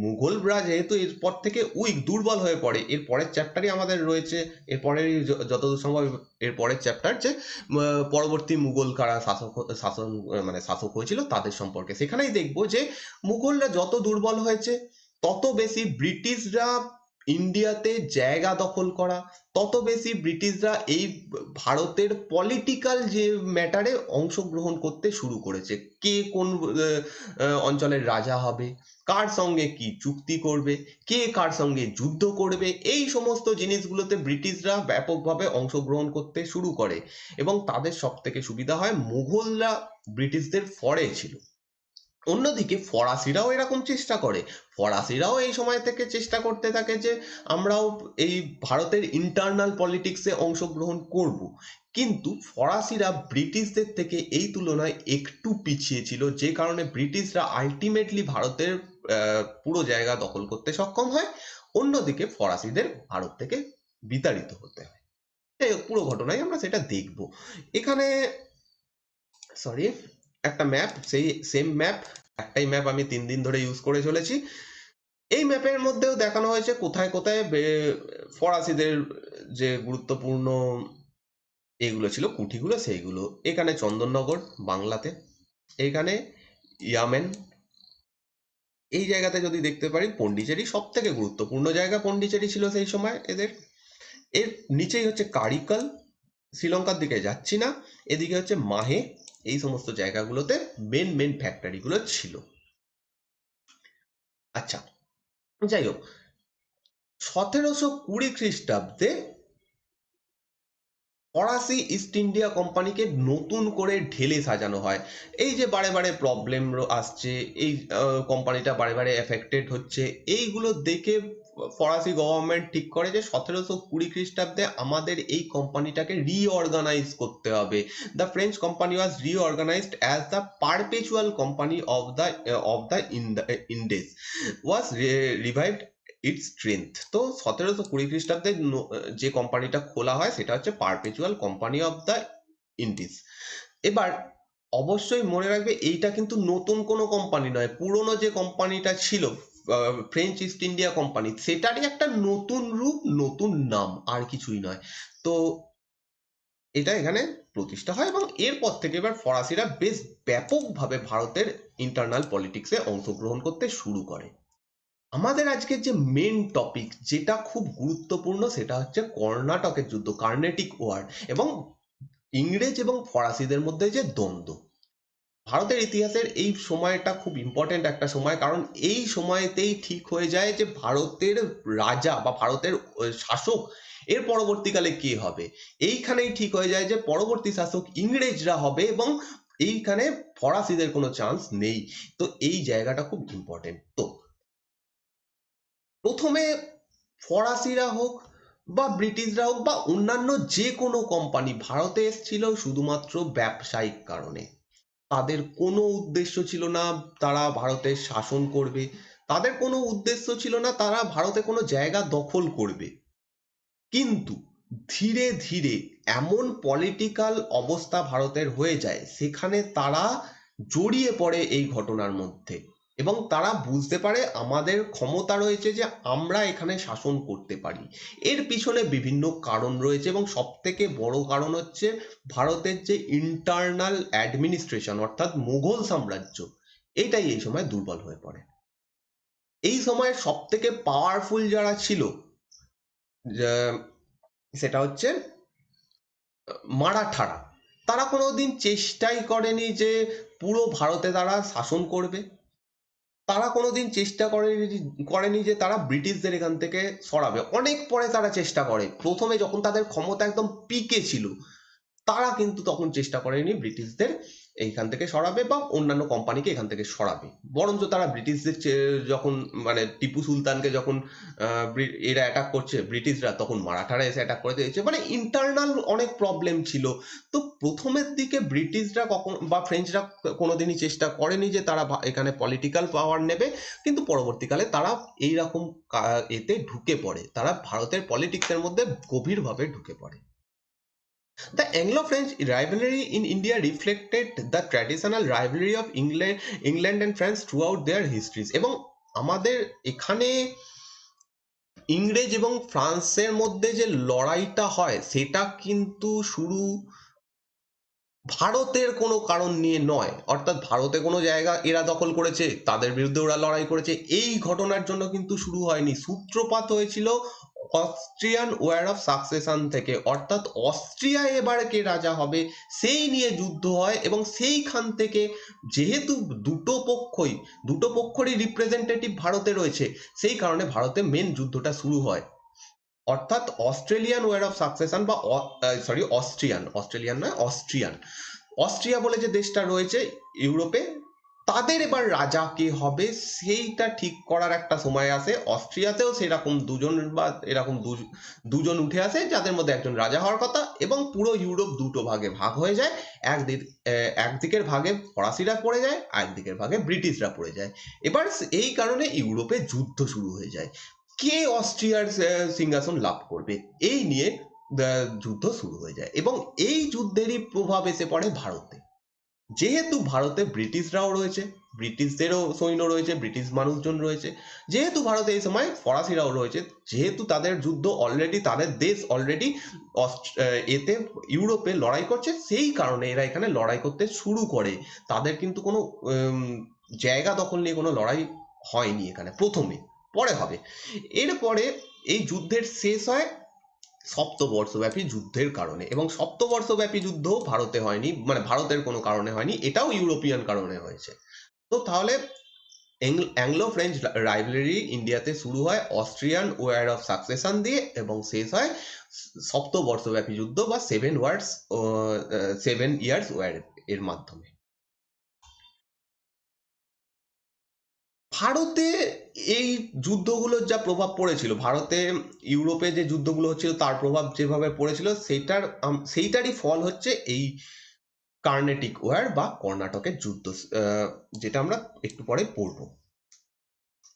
মুঘলরা যেহেতু এরপর থেকে উইক, দুর্বল হয়ে পড়ে, এর পরের চ্যাপ্টারই আমাদের রয়েছে, এরপরের যতদূর সম্ভব এর পরের চ্যাপ্টার যে পরবর্তী মুঘল কারা শাসন মানে শাসক হয়েছিল তাদের সম্পর্কে, সেখানেই দেখবো যে মুঘলরা যত দুর্বল হয়েছে তত বেশি ব্রিটিশরা ইন্ডিয়াতে জায়গা দখল করা, তত বেশি ব্রিটিশরা এই ভারতের পলিটিক্যাল যে ম্যাটারে অংশগ্রহণ করতে শুরু করেছে। কে কোন অঞ্চলের রাজা হবে, কার সঙ্গে কি চুক্তি করবে, কে কার সঙ্গে যুদ্ধ করবে, এই সমস্ত জিনিসগুলোতে ব্রিটিশরা ব্যাপকভাবে অংশগ্রহণ করতে শুরু করে। এবং তাদের সব থেকে সুবিধা হয়, মুঘলরা ব্রিটিশদের ফরে ছিল। অন্যদিকে ফরাসিরাও এরকম চেষ্টা করে, ফরাসিরাও এই সময় থেকে চেষ্টা করতে থাকে যে আমরাও এই ভারতের ইন্টারনাল পলিটিক্সে অংশগ্রহণ করব। কিন্তু ফরাসিরা ব্রিটিশদের থেকে এই তুলনায় একটু পিছিয়ে ছিল, যে কারণে ব্রিটিশরা আলটিমেটলি ভারতের পুরো জায়গা দখল করতে সক্ষম হয়। অন্যদিকে ফরাসিদের ভারত থেকে বিতাড়িত হতে হয়। যাই হোক, পুরো ঘটনাই আমরা সেটা দেখব এখানে। সরি, একটা ম্যাপ, সেই সেম ম্যাপ, একটাই ম্যাপ আমি 3 দিন ধরে ইউজ করে চলেছি। এই ম্যাপের মধ্যেও দেখানো হয়েছে কোথায় কোথায় ফরাসিদের যে গুরুত্বপূর্ণ এগুলো ছিল কুঠিগুলো, সেইগুলো এখানে চন্দননগর বাংলাতে, এখানে ইয়ামেন, এই জায়গাতে যদি দেখতে পারি পন্ডিচেরি, সব থেকে গুরুত্বপূর্ণ জায়গা পন্ডিচেরি ছিল সেই সময় এদের। এর নিচেই হচ্ছে কারিকল, শ্রীলঙ্কার দিকে যাচ্ছি না, এদিকে হচ্ছে মাহে, এই সমস্ত জায়গাগুলোতে মেন মেন ফ্যাক্টরিগুলো ছিল। আচ্ছা, যাই হোক, 1720 খ্রিস্টাব্দে ফরাসি ইস্ট ইন্ডিয়া কোম্পানিকে নতুন করে ঢেলে সাজানো হয়। এই যে বারে বারে প্রবলেম আসছে, এই কোম্পানিটা বারে বারে এফেক্টেড হচ্ছে, এইগুলো দেখে ফরাসি গভর্নমেন্ট ঠিক করে যে 1720 খ্রিস্টাব্দে আমাদের এই কোম্পানিটাকে রিঅর্গানাইজ করতে হবে। The French company was reorganised as the perpetual company of the Indies was revived its strength. তো 1720 খ্রিস্টাব্দে যে কোম্পানিটা খোলা হয় সেটা হচ্ছে perpetual company of the Indies. এবার অবশ্যই মনে রাখবে, এইটা কিন্তু নতুন কোনো কোম্পানি নয়, পুরনো যে কোম্পানিটা ছিল ফ্রেঞ্চ ইস্ট ইন্ডিয়া কোম্পানি, সেটারই একটা নতুন রূপ, নতুন নাম, আর কিছুই নয়। তো এটা এখানে প্রতিষ্ঠা হয় এবং এরপর থেকে এবার ফরাসিরা বেশ ব্যাপকভাবে ভারতের ইন্টারনাল পলিটিক্সে অংশগ্রহণ করতে শুরু করে। আমাদের আজকের যে মেন টপিক, যেটা খুব গুরুত্বপূর্ণ, সেটা হচ্ছে কর্ণাটকের যুদ্ধ, কার্নেটিক ওয়ার, এবং ইংরেজ এবং ফরাসিদের মধ্যে যে দ্বন্দ্ব। ভারতের ইতিহাসের এই সময়টা খুব ইম্পর্টেন্ট একটা সময়, কারণ এই সময়তেই ঠিক হয়ে যায় যে ভারতের রাজা বা ভারতের শাসক এর পরবর্তীকালে কে হবে। এইখানেই ঠিক হয়ে যায় যে পরবর্তী শাসক ইংরেজরা হবে এবং এইখানে ফরাসিদের কোনো চান্স নেই। তো এই জায়গাটা খুব ইম্পর্টেন্ট। তো প্রথমে ফরাসিরা হোক বা ব্রিটিশরা হোক বা অন্যান্য যে কোনো কোম্পানি ভারতে এসেছিল শুধুমাত্র ব্যবসায়িক কারণে। তাদের কোনো উদ্দেশ্য ছিল না তারা ভারতের শাসন করবে, তাদের কোনো উদ্দেশ্য ছিল না তারা ভারতে কোনো জায়গা দখল করবে। কিন্তু ধীরে ধীরে এমন পলিটিক্যাল অবস্থা ভারতের হয়ে যায়, সেখানে তারা জড়িয়ে পড়ে এই ঘটনার মধ্যে এবং তারা বুঝতে পারে আমাদের ক্ষমতা রয়েছে যে আমরা এখানে শাসন করতে পারি। এর পিছনে বিভিন্ন কারণ রয়েছে এবং সব থেকে বড় কারণ হচ্ছে ভারতের যে ইন্টারনাল অ্যাডমিনিস্ট্রেশন, অর্থাৎ মুঘল সাম্রাজ্য, এটাই এই সময় দুর্বল হয়ে পড়ে। এই সময় সব থেকে পাওয়ারফুল যারা ছিল সেটা হচ্ছে মারাঠারা। তারা কোনোদিন চেষ্টাই করেনি যে পুরো ভারতে তারা শাসন করবে, তারা কোনোদিন চেষ্টা করেনি যে তারা ব্রিটিশদের এখান থেকে সরাবে। অনেক পরে তারা চেষ্টা করে, প্রথমে যখন তাদের ক্ষমতা একদম পিকে ছিল তারা কিন্তু তখন চেষ্টা করেনি ব্রিটিশদের এইখান থেকে সরাবে বা অন্যান্য কোম্পানিকে এখান থেকে সরাবে, বরঞ্চ তারা ব্রিটিশদের যখন মানে টিপু সুলতানকে যখন এরা অ্যাটাক করছে ব্রিটিশরা, তখন মারাঠারা এসে অ্যাটাক করে দিয়েছে, মানে ইন্টারনাল অনেক প্রবলেম ছিল। তো প্রথমের দিকে ব্রিটিশরা কখন বা ফ্রেঞ্চরা কোনোদিনই চেষ্টা করেনি যে তারা এখানে পলিটিক্যাল পাওয়ার নেবে, কিন্তু পরবর্তীকালে তারা এইরকম এতে ঢুকে পড়ে, তারা ভারতের পলিটিক্সের মধ্যে গভীরভাবে ঢুকে পড়ে। The Anglo-French rivalry in India reflected the traditional rivalry of England and France throughout their histories, এবং আমাদের এখানে ইংরেজ এবং ফ্রান্সের মধ্যে যে লড়াইটা হয় সেটা কিন্তু শুরু ভারতের কোনো কারণ নিয়ে নয়, অর্থাৎ ভারতে কোনো জায়গা এরা দখল করেছে তাদের বিরুদ্ধে ওরা লড়াই করেছে এই ঘটনার জন্য কিন্তু শুরু হয়নি। সূত্রপাত হয়েছিল অস্ট্রিয়ান ওয়ার অফ সাকসেশন থেকে, অর্থাৎ অস্ট্রিয়া এবার কে রাজা হবে সেই নিয়ে যুদ্ধ হয়, এবং সেইখান থেকে যেহেতু দুটো পক্ষরই রিপ্রেজেন্টেটিভ ভারতে রয়েছে, সেই কারণে ভারতে মেন যুদ্ধটা শুরু হয়। অর্থাৎ অস্ট্রেলিয়ান ওয়ার অফ সাকসেশন বা অস্ট্রেলিয়ান নয়, অস্ট্রিয়া বলে যে দেশটা রয়েছে ইউরোপে, তাদের এবার রাজা কে হবে সেইটা ঠিক করার একটা সময় আসে। অস্ট্রিয়াতেও সেরকম দুজন বা এরকম দুজন উঠে আসে যাদের মধ্যে একজন রাজা হওয়ার কথা, এবং পুরো ইউরোপ দুটো ভাগে ভাগ হয়ে যায়। একদিকের ভাগে ফরাসিরা পড়ে যায়, একদিকের ভাগে ব্রিটিশরা পড়ে যায়। এবার এই কারণে ইউরোপে যুদ্ধ শুরু হয়ে যায়, কে অস্ট্রিয়ার সিংহাসন লাভ করবে এই নিয়ে যুদ্ধ শুরু হয়ে যায়, এবং এই যুদ্ধেরই প্রভাব এসে পড়ে ভারতে। যেহেতু ভারতে ব্রিটিশরাও রয়েছে, ব্রিটিশদেরও সৈন্য রয়েছে, ব্রিটিশ মানুষজন রয়েছে, যেহেতু ভারতে এই সময় ফরাসিরাও রয়েছে, যেহেতু তাদের যুদ্ধ অলরেডি, তাদের দেশ অলরেডি এতে ইউরোপে লড়াই করছে, সেই কারণে এরা এখানে লড়াই করতে শুরু করে। তাদের কিন্তু কোনো জায়গা দখল নিয়ে কোনো লড়াই হয়নি এখানে প্রথমে, পরে হবে। এরপরে এই যুদ্ধের শেষ হয় সপ্তবর্ষব্যাপী যুদ্ধের কারণে, এবং সপ্তবর্ষব্যাপী যুদ্ধ ভারতে হয়নি, মানে ভারতের কোনো কারণে হয়নি, এটাও ইউরোপিয়ান কারণে হয়েছে। তো তাহলে অ্যাংলো ফ্রেঞ্চ রাইভেলারি ইন্ডিয়াতে শুরু হয় অস্ট্রিয়ান ওয়ার অফ সাকসেশন দিয়ে, এবং শেষ হয় সপ্তবর্ষব্যাপী যুদ্ধ বা 7 ইয়ার্স ওয়ার এর মাধ্যমে। ভারতে এই যুদ্ধগুলোর যা প্রভাব পড়েছিল, ভারতে ইউরোপে যে যুদ্ধগুলো হচ্ছিল তার প্রভাব যেভাবে পড়েছিল, সেইটারই ফল হচ্ছে এই কার্নেটিক ওয়ার বা কর্ণাটকের যুদ্ধ, যেটা আমরা একটু পরে পড়বো।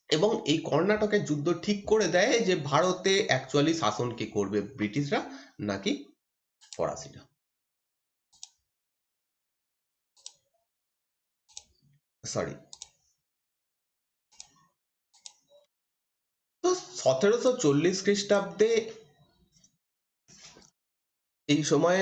এবং এই কর্ণাটকের যুদ্ধ ঠিক করে দেয় যে ভারতে অ্যাকচুয়ালি শাসন কে করবে, ব্রিটিশরা নাকি ফরাসিরা। সরি। তো 1740 খ্রিস্টাব্দে এই সময়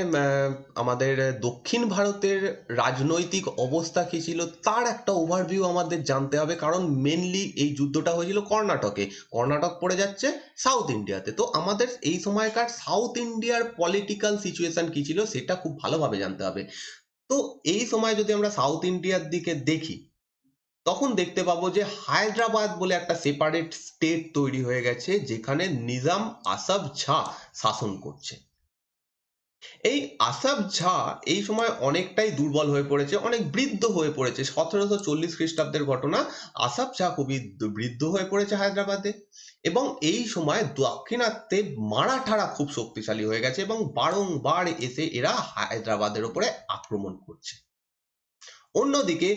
আমাদের দক্ষিণ ভারতের রাজনৈতিক অবস্থা কি ছিল তার একটা ওভারভিউ আমাদের জানতে হবে, কারণ মেনলি এই যুদ্ধটা হয়েছিল কর্ণাটকে, কর্ণাটক পড়ে যাচ্ছে সাউথ ইন্ডিয়াতে। তো আমাদের এই সময়কার সাউথ ইন্ডিয়ার পলিটিক্যাল সিচুয়েশন কি ছিল সেটা খুব ভালোভাবে জানতে হবে। তো এই সময় যদি আমরা সাউথ ইন্ডিয়ার দিকে দেখি, তখন দেখতে পাবো যে হায়দ্রাবাদ বলে একটা সেপারেট স্টেট তৈরি হয়ে গেছে, যেখানে নিজাম আসফ ঝা শাসন করছে। এই আসাফ ঝা এই সময় অনেকটাই দুর্বল হয়ে পড়েছে, অনেক বৃদ্ধ হয়ে পড়েছে। 1740 খ্রিস্টাব্দের ঘটনা, আসাফ ঝা খুবই বৃদ্ধ হয়ে পড়েছে হায়দ্রাবাদে, এবং এই সময় দাক্ষিণাত্যে মারাঠারা খুব শক্তিশালী হয়ে গেছে, এবং বারংবার এসে এরা হায়দ্রাবাদের উপরে আক্রমণ করছে। অন্যদিকে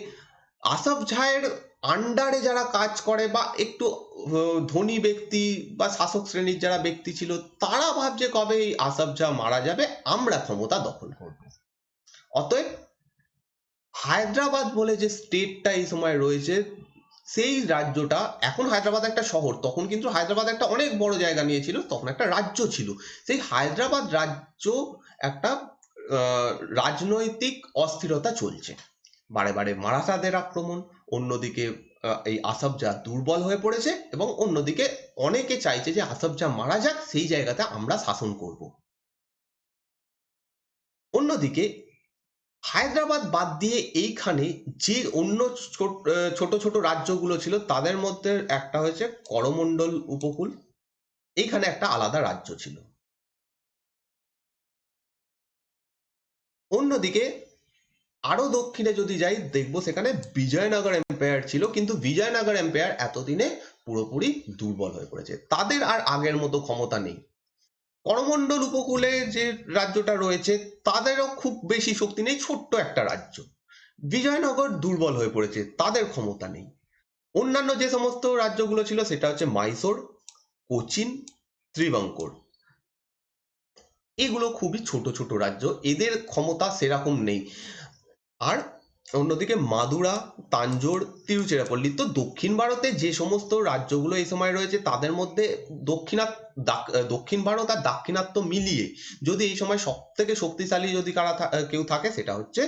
আসাফ ঝায়ের আন্ডারে যারা কাজ করে বা একটু ধনী ব্যক্তি বা শাসক শ্রেণীর যারা ব্যক্তি ছিল, তারা ভাবছে কবে এই আসাফ ঝা মারা যাবে আমরা ক্ষমতা দখল করব। অতএব হায়দ্রাবাদ বলে যে স্টেটটা এই সময় রয়েছে, সেই রাজ্যটা, এখন হায়দ্রাবাদ একটা শহর, তখন কিন্তু হায়দ্রাবাদ একটা অনেক বড় জায়গা নিয়েছিল, তখন একটা রাজ্য ছিল। সেই হায়দ্রাবাদ রাজ্য একটা রাজনৈতিক অস্থিরতা চলছে, বারে বারে মারাঠাদের আক্রমণ, অন্যদিকে এই আসফ জা দুর্বল হয়ে পড়েছে, এবং অন্যদিকে অনেকে চাইছে যে আসফ জা মারা যাক, সেই জায়গাতে আমরা শাসন করব। অন্যদিকে হায়দ্রাবাদ বাদ দিয়ে এইখানে যে অন্য ছোট ছোট রাজ্যগুলো ছিল তাদের মধ্যে একটা হয়েছে করমণ্ডল উপকূল, এইখানে একটা আলাদা রাজ্য ছিল। অন্যদিকে আরো দক্ষিণে যদি যাই দেখবো সেখানে বিজয়নগর এম্পায়ার ছিল, কিন্তু বিজয়নগর এম্পায়ার এতদিনে পুরোপুরি দুর্বল হয়ে পড়েছে, তাদের আর আগের মতো ক্ষমতা নেই। করমণ্ডল উপকূলে যে রাজ্যটা রয়েছে তাদেরও খুব বেশি শক্তি নেই, ছোট্ট একটা রাজ্য। বিজয়নগর দুর্বল হয়ে পড়েছে, তাদের ক্ষমতা নেই। অন্যান্য যে সমস্ত রাজ্যগুলো ছিল সেটা হচ্ছে মাইসোর, কোচিন, ত্রিবাঙ্কুর, এগুলো খুবই ছোট ছোট রাজ্য, এদের ক্ষমতা সেরকম নেই। আর অন্যদিকে মাদুরা, তাঞ্জোর, তিরুচিরাপল্লী, তো দক্ষিণ ভারতে যে সমস্ত রাজ্যগুলো এই সময় রয়েছে তাদের মধ্যে দক্ষিণ ভারত আর দাক্ষিণাত্য মিলিয়ে যদি এই সময় সব থেকে শক্তিশালী যদি কেউ থাকে সেটা হচ্ছে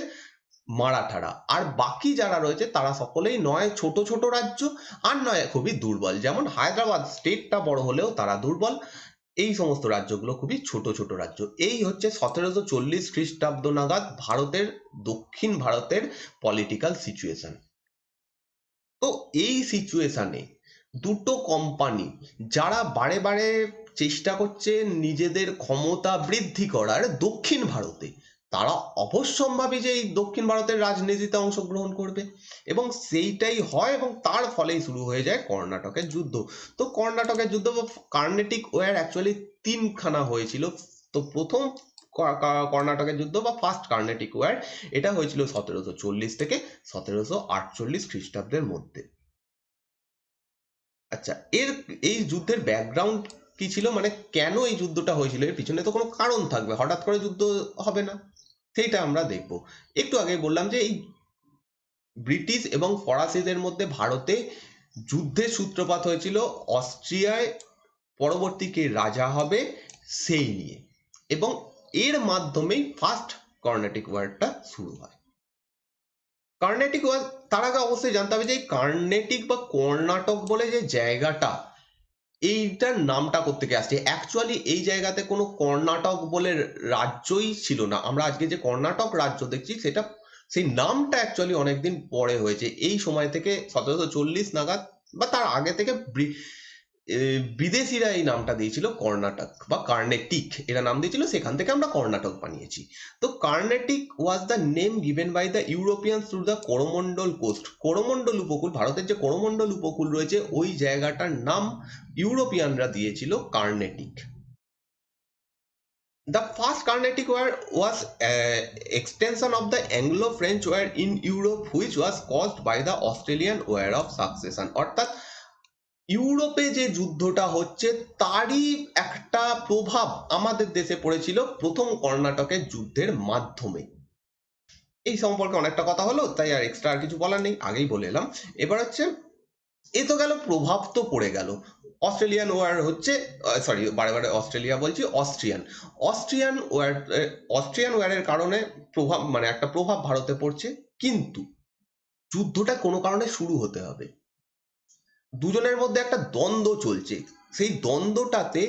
মারাঠারা। আর বাকি যারা রয়েছে তারা সকলেই নয় ছোট ছোট রাজ্য, আর নয় খুবই দুর্বল, যেমন হায়দ্রাবাদ স্টেটটা বড় হলেও তারা দুর্বল। এই সমস্ত রাজ্যগুলো খুবই ছোট ছোট রাজ্য। এই হচ্ছে 1740 খ্রিস্টাব্দ নাগাদ ভারতের, দক্ষিণ ভারতের পলিটিক্যাল সিচুয়েশন। তো এই সিচুয়েশনে দুটো কোম্পানি যারা বারে বারে চেষ্টা করছে নিজেদের ক্ষমতা বৃদ্ধি করার দক্ষিণ ভারতে, তারা অবশ্যম্ভাবী যে এই দক্ষিণ ভারতের রাজনীতিতে অংশগ্রহণ করবে, এবং সেইটাই হয়, এবং তার ফলেই শুরু হয়ে যায় কর্ণাটকের যুদ্ধ। তো কর্ণাটকের যুদ্ধ বা কার্নেটিক ওয়ার অ্যাকচুয়ালি তিনখানা হয়েছিল। তো প্রথম কর্ণাটকের যুদ্ধ বা ফার্স্ট কার্নেটিক ওয়ার, এটা হয়েছিল 1740 থেকে 1748 খ্রিস্টাব্দের মধ্যে। আচ্ছা, এই যুদ্ধের ব্যাকগ্রাউন্ড কি ছিল, মানে কেন এই যুদ্ধটা হয়েছিল, এর পিছনে তো কোনো কারণ থাকবে, হঠাৎ করে যুদ্ধ হবে না। সেইটা আমরা দেখব। একটু আগে বললাম যে এই ব্রিটিশ এবং ফরাসিদের মধ্যে ভারতে যুদ্ধের সূত্রপাত হয়েছিল অস্ট্রিয়ায় পরবর্তী কে রাজা হবে সেই নিয়ে, এবং এর মাধ্যমেই ফার্স্ট কর্নেটিক ওয়ারটা শুরু হয়। কার্নেটিক ওয়ার, তার আগে অবশ্যই জানতে হবে যে এই কার্নেটিক বা কর্ণাটক বলে যে জায়গাটা, এইটার নামটা কোত্থেকে আসছে। অ্যাকচুয়ালি এই জায়গাতে কোনো কর্ণাটক বলে রাজ্যই ছিল না। আমরা আজকে যে কর্ণাটক রাজ্য দেখছি সেটা, সেই নামটা অ্যাকচুয়ালি অনেকদিন পরে হয়েছে। এই সময় থেকে 1740 নাগাদ বা তার আগে থেকে বিদেশিরা এই নামটা দিয়েছিল কর্ণাটক বা কার্নেটিক, এরা নাম দিয়েছিল, সেখান থেকে আমরা কর্ণাটক বানিয়েছি। তো Carnatic was the name given by the European through the Coromandel coast. Coromandel উপকূল, ভারতের যে করমন্ডল উপকূল রয়েছে ওই জায়গাটার নাম ইউরোপিয়ানরা দিয়েছিল Carnatic. The first Carnatic War was an extension of the Anglo-French War in Europe, which was caused by the Australian War of Succession। অর্থাৎ ইউরোপে যে যুদ্ধটা হচ্ছে তারই একটা প্রভাব আমাদের দেশে পড়েছিল প্রথম কর্ণাটকের যুদ্ধের মাধ্যমে। এই সম্পর্কে অনেকটা কথা হলো, তাই আর এক্সট্রা আর কিছু বলার নেই, আগেই বলে এলাম। এবার হচ্ছে, এ তো গেল, প্রভাব তো পড়ে গেল। অস্ট্রেলিয়ান ওয়ার হচ্ছে, সরি বারে বারে অস্ট্রেলিয়া বলছি, অস্ট্রিয়ান অস্ট্রিয়ান ওয়ার, অস্ট্রিয়ান ওয়ারের কারণে প্রভাব, মানে একটা প্রভাব ভারতে পড়ছে। কিন্তু যুদ্ধটা কোনো কারণে শুরু হতে হবে, দুজনের মধ্যে একটা দ্বন্দ্ব চলছে। সেই দ্বন্দ্বটাতে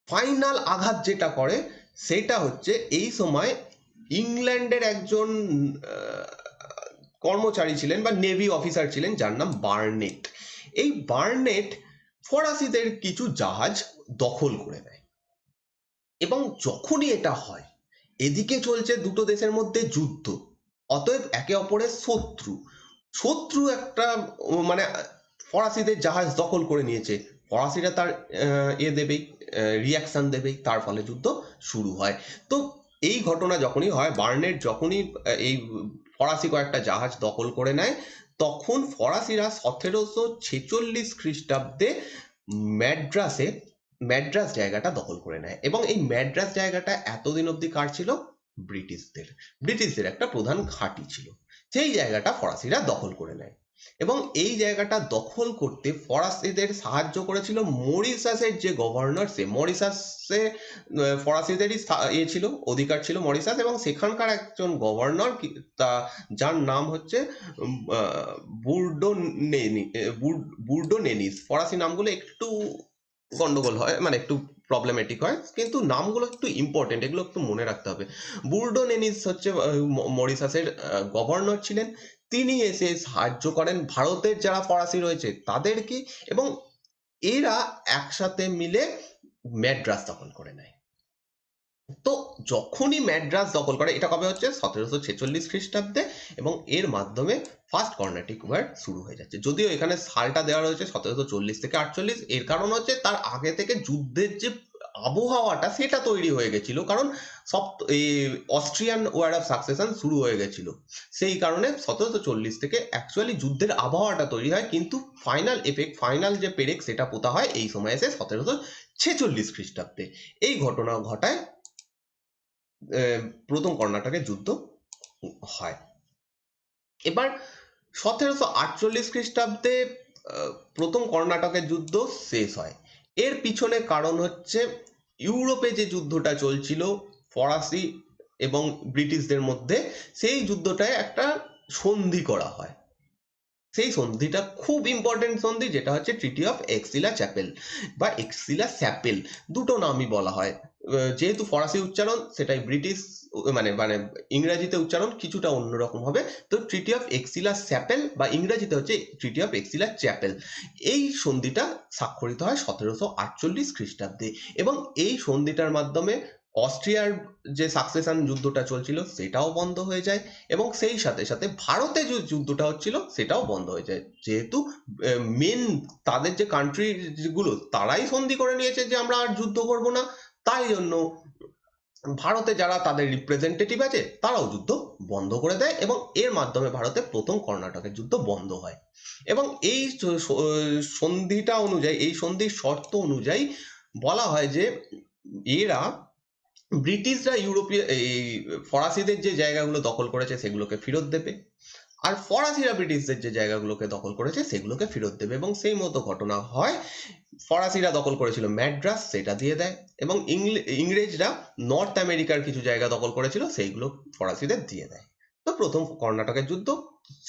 ফাইনাল আঘাত যেটা করে সেটা হচ্ছে এই সময় ইংল্যান্ডের একজন কর্মচারী ছিলেন বা নেভি অফিসার ছিলেন যার নাম বার্নেট। এই বার্নেট ফরাসিদের কিছু জাহাজ দখল করে নেয়, এবং যখনই এটা হয় এদিকে চলছে দুটো দেশের মধ্যে যুদ্ধ, অতএব একে অপরের শত্রু। শত্রু একটা মানে ফরাসিদের জাহাজ দখল করে নিয়েছে, ফরাসিরা তার দেবেই, রিয়াকশন দেবেই, তার ফলে যুদ্ধ শুরু হয়। তো এই ঘটনা যখনই হয়, বার্নেট যখনই এই ফরাসি কয়েকটা জাহাজ দখল করে নেয়, তখন ফরাসিরা 1746 খ্রিস্টাব্দে ম্যাড্রাসে, ম্যাড্রাস জায়গাটা দখল করে নেয়, এবং এই ম্যাড্রাস জায়গাটা এতদিন অবধি কার ছিল? ব্রিটিশদের। ব্রিটিশদের একটা প্রধান ঘাঁটি ছিল, সেই জায়গাটা ফরাসিরা দখল করে নেয়। এবং এই জায়গাটা দখল করতে ফরাসিদের সাহায্য করেছিল মরিশাসের যে গভর্নর, সে মরিশাসে ফরাসিদেরই ছিল, অধিকার ছিল মরিশাস, এবং সেখানকার একজন গভর্নর তা, যার নাম হচ্ছে বুর্ডোনেনিস। ফরাসি নামগুলো একটু গন্ডগোল হয়, মানে একটু প্রবলেমেটিক হয়, কিন্তু নামগুলো একটু ইম্পর্টেন্ট, এগুলো একটু মনে রাখতে হবে। বুর্ডোনেনিস হচ্ছে মরিশাসের গভর্নর ছিলেন। তিনি এসে সাহায্য করেন ভারতের যারা ফরাসি রয়েছে তাদেরকে, এবং এরা একসাথে মিলে ম্যাড্রাস দখল করে নেয়। তো যখনই ম্যাড্রাস দখল করে, এটা কবে হচ্ছে 1746 খ্রিস্টাব্দে, এবং এর মাধ্যমে ফার্স্ট কর্ণাটিক ওয়ার শুরু হয়ে যাচ্ছে। যদিও এখানে সালটা দেওয়া রয়েছে 1740 থেকে 48, এর কারণ হচ্ছে তার আগে থেকে যুদ্ধের যে আবহাওয়াটা সেটা তৈরি হয়ে গেছিল, কারণ সব এই অস্ট্রিয়ান ওয়ার অফ সাকসেশন শুরু হয়ে গেছিল, সেই কারণে 1740 থেকে অ্যাকচুয়ালি যুদ্ধের আবহাওয়াটা তৈরি হয়, কিন্তু ফাইনাল এফেক্ট, ফাইনাল যে পেরেক সেটা পোতা হয় এই সময় এসে 1746 খ্রিস্টাব্দে। এই ঘটনা ঘটায় প্রথম কর্ণাটকের যুদ্ধ হয়। এবার 1748 খ্রিস্টাব্দে প্রথম কর্ণাটকের যুদ্ধ শেষ হয়। এর পিছনে কারণ হচ্ছে ইউরোপে যে যুদ্ধটা চলছিল ফরাসি এবং ব্রিটিশদের মধ্যে, সেই যুদ্ধটায় একটা সন্ধি করা হয়। সেই সন্ধিটা খুব ইম্পর্টেন্ট সন্ধি, যেটা হচ্ছে ট্রিটি অফ এক্সিলা চ্যাপেল বা এক্সিলা স্যাপেল, দুটো নামই বলা হয়। যেহেতু ফরাসি উচ্চারণ, সেটাই ব্রিটিশ মানে মানে ইংরেজিতে উচ্চারণ কিছুটা অন্যরকম হবে। তো ট্রিটি অফ এক্সিলা স্যাপেল বা ইংরেজিতে হচ্ছে ট্রিটি অফ এক্সিলা চ্যাপেল, এই সন্ধিটা স্বাক্ষরিত হয় 1748 খ্রিস্টাব্দে, এবং এই সন্ধিটার মাধ্যমে অস্ট্রিয়ার যে সাকসেশন যুদ্ধটা চলছিল সেটাও বন্ধ হয়ে যায়, এবং সেই সাথে সাথে ভারতে যে যুদ্ধটা হচ্ছিল সেটাও বন্ধ হয়ে যায়। যেহেতু মেন তাদের যে কান্ট্রি গুলো তারাই সন্ধি করে নিয়েছে যে আমরা আর যুদ্ধ করব না, তাই জন্য ভারতে যারা তাদের রিপ্রেজেন্টেটিভ আছে তারাও যুদ্ধ বন্ধ করে দেয়, এবং এর মাধ্যমে ভারতে প্রথম কর্ণাটকের যুদ্ধ বন্ধ হয়। এবং এই সন্ধিটা অনুযায়ী, এই সন্ধির শর্ত অনুযায়ী বলা হয় যে এরা ব্রিটিশরা ইউরোপীয় এই ফরাসিদের যে জায়গাগুলো দখল করেছে সেগুলোকে ফেরত দেবে, আর ফরাসিরা ব্রিটিশদের যে জায়গাগুলোকে দখল করেছে সেগুলোকে ফেরত দেবে, এবং সেই মতো ঘটনা হয়। ফরাসিরা দখল করেছিল ম্যাড্রাস, সেটা দিয়ে দেয়, এবং ইংরেজরা নর্থ আমেরিকার কিছু জায়গা দখল করেছিল, সেইগুলো ফরাসিদের দিয়ে দেয়। তো প্রথম কর্ণাটকের যুদ্ধ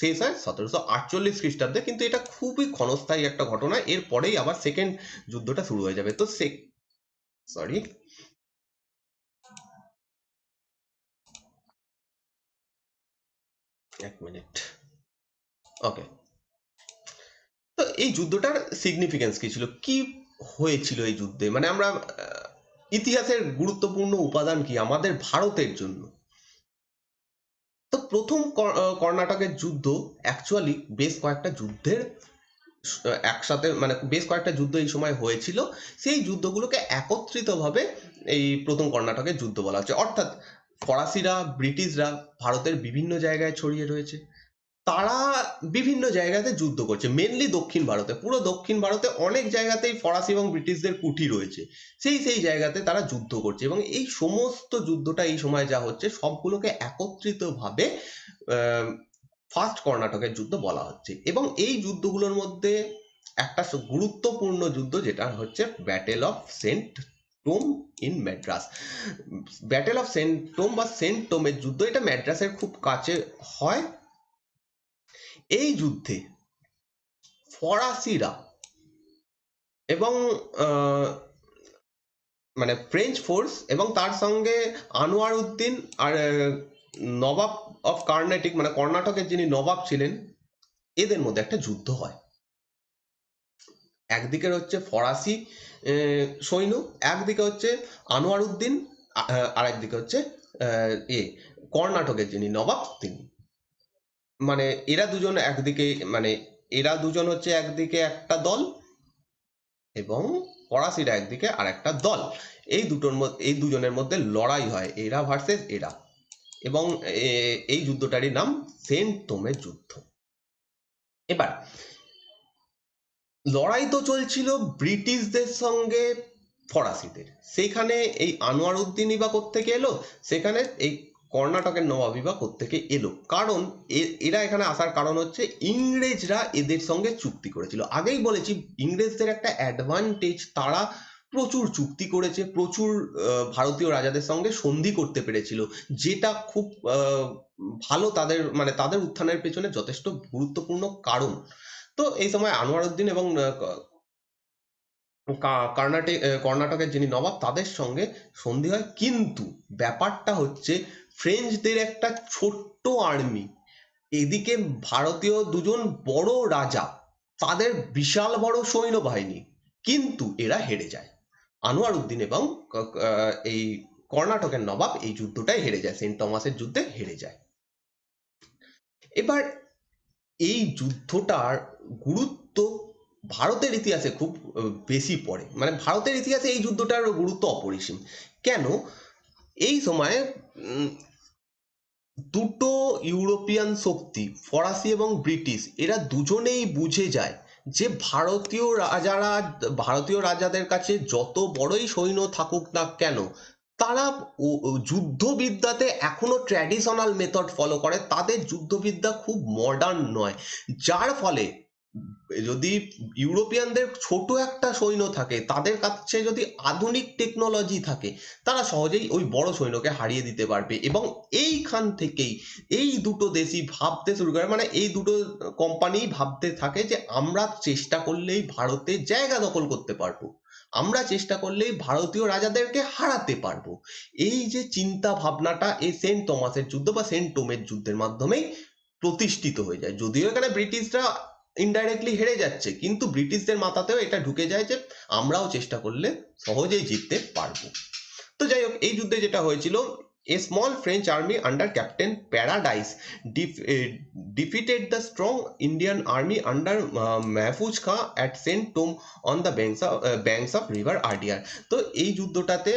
শেষ হয় 1748 খ্রিস্টাব্দে, কিন্তু এটা খুবই ক্ষণস্থায়ী একটা ঘটনা, এরপরেই আবার সেকেন্ড যুদ্ধটা শুরু হয়ে যাবে। তো সরি, এক মিনিট, ওকে। তো এই যুদ্ধটার সিগনিফিকেন্স কি ছিল, কি হয়েছিল এই যুদ্ধে, মানে আমরা ইতিহাসের গুরুত্বপূর্ণ উপাদান কি আমাদের ভারতের জন্য। তো প্রথম কর্ণাটকের যুদ্ধ অ্যাকচুয়ালি বেশ কয়েকটা যুদ্ধের একসাথে, মানে বেশ কয়েকটা যুদ্ধ এই সময় হয়েছিল, সেই যুদ্ধগুলোকে একত্রিতভাবে এই প্রথম কর্ণাটকের যুদ্ধ বলা হচ্ছে। অর্থাৎ ফরাসিরা, ব্রিটিশরা ভারতের বিভিন্ন জায়গায় ছড়িয়ে রয়েছে, তারা বিভিন্ন জায়গাতে যুদ্ধ করছে, মেনলি দক্ষিণ ভারতে, পুরো দক্ষিণ ভারতে অনেক জায়গাতেই ফরাসি এবং ব্রিটিশদের কুঠি রয়েছে, সেই সেই জায়গাতে তারা যুদ্ধ করছে, এবং এই সমস্ত যুদ্ধটা এই সময় যা হচ্ছে সবগুলোকে একত্রিতভাবে ফার্স্ট কর্ণাটকের যুদ্ধ বলা হচ্ছে। এবং এই যুদ্ধগুলোর মধ্যে একটা গুরুত্বপূর্ণ যুদ্ধ যেটা হচ্ছে battle of Saint Thome in Madras. Battle of Saint Thome বা সেন্ট টোমের যুদ্ধ, এটা ম্যাড্রাসের খুব কাছে হয়। এই যুদ্ধে ফরাসিরা এবং মানে ফ্রেঞ্চ ফোর্স এবং তার সঙ্গে আনোয়ার উদ্দিন আর নবাব অফ কর্ণাটিক, মানে কর্ণাটকের যিনি নবাব ছিলেন, এদের মধ্যে একটা যুদ্ধ হয়। একদিকে হচ্ছে ফরাসি সৈন্য, একদিকে হচ্ছে আনোয়ার উদ্দিন, আর একদিকে হচ্ছে এ কর্ণাটকের যিনি নবাব তিনি। মানে এরা দুজন একদিকে, মানে এরা দুজন হচ্ছে একদিকে একটা দল, এবং ফরাসিরা একদিকে আর একটা দল। এই দুটোর মধ্যে, এই দুজনের মধ্যে লড়াই হয়, এরা ভার্সেস এরা, এবং এই যুদ্ধটারই নাম সেন্ট তোমের যুদ্ধ। এবার লড়াই তো চলছিল ব্রিটিশদের সঙ্গে ফরাসিদের, সেইখানে এই আনোয়ার উদ্দিনই বা কোত্থেকে এলো, সেখানে এই কর্ণাটকের নবাবই বা কোত্থেকে এলো, কারণ এরা এখানে আসার কারণ হচ্ছে ইংরেজরা এদের সঙ্গে চুক্তি করেছিল। আগেই বলেছি ইংরেজদের একটা অ্যাডভান্টেজ, তারা প্রচুর চুক্তি করেছে, প্রচুর ভারতীয় রাজাদের সঙ্গে সন্ধি করতে পেরেছিল, যেটা খুব ভালো, তাদের মানে তাদের উত্থানের পেছনে যথেষ্ট গুরুত্বপূর্ণ কারণ। তো এই সময় আনোয়ার উদ্দিন এবং কর্ণাটকের যিনি নবাব তাদের সঙ্গে সন্ধি হয়, কিন্তু ব্যাপারটা হচ্ছে ফ্রেঞ্চদের একটা ছোট্ট আর্মি, এদিকে ভারতীয় দুজন বড় রাজা, তাদের বিশাল বড় সৈন্যবাহিনী, কিন্তু এরা হেরে যায়। আনোয়ার উদ্দিন এবং এই কর্ণাটকের নবাব এই যুদ্ধটাই হেরে যায়, সেন্ট টমাসের যুদ্ধে হেরে যায়। এবার এই যুদ্ধটার গুরুত্ব ভারতের ইতিহাসে খুব বেশি পড়ে, মানে ভারতের ইতিহাসে এই যুদ্ধটার গুরুত্ব অপরিসীম। কেন? এই সময় দুটো ইউরোপিয়ান শক্তি, ফরাসি এবং ব্রিটিশ, এরা দুজনেই বুঝে যায় যে ভারতীয় রাজাদের কাছে যত বড়ই সৈন্য থাকুক না কেন, তারা যুদ্ধবিদ্যাতে এখনো ট্র্যাডিশনাল মেথড ফলো করে, তাদের যুদ্ধবিদ্যা খুব মডার্ন নয়। যার ফলে যদি ইউরোপিয়ানদের ছোট একটা সৈন্য থাকে, তাদের কাছে যদি আধুনিক টেকনোলজি থাকে, তারা সহজেই ওই বড় সৈন্যকে হারিয়ে দিতে পারবে। এবং এইখান থেকেই এই দুটো দেশই ভাবতে শুরু করে, মানে এই দুটো কোম্পানি ভাবতে থাকে যে আমরা চেষ্টা করলেই ভারতে জায়গা দখল করতে পারবো, আমরা চেষ্টা করলেই ভারতীয় রাজাদেরকে হারাতে পারবো। এই যে চিন্তা ভাবনাটা এই সেন্ট টমাসের যুদ্ধ বা সেন্ট টোমের যুদ্ধের মাধ্যমেই প্রতিষ্ঠিত হয়ে যায়। যদিও এখানে ব্রিটিশরা ইনডাইরেক্টলি হেরে যাচ্ছে, কিন্তু ব্রিটিশদের মাথাতেও এটা ঢুকে যায় যে আমরাও চেষ্টা করলে সহজেই জিততে পারবো। তো যাই হোক, এই যুদ্ধে যেটা হয়েছিল, a small French army under captain Paradis defeated the strong Indian army under Mahfuz Khan at Saint Tom on the banks of river Ardiar। তো এই যুদ্ধটাতে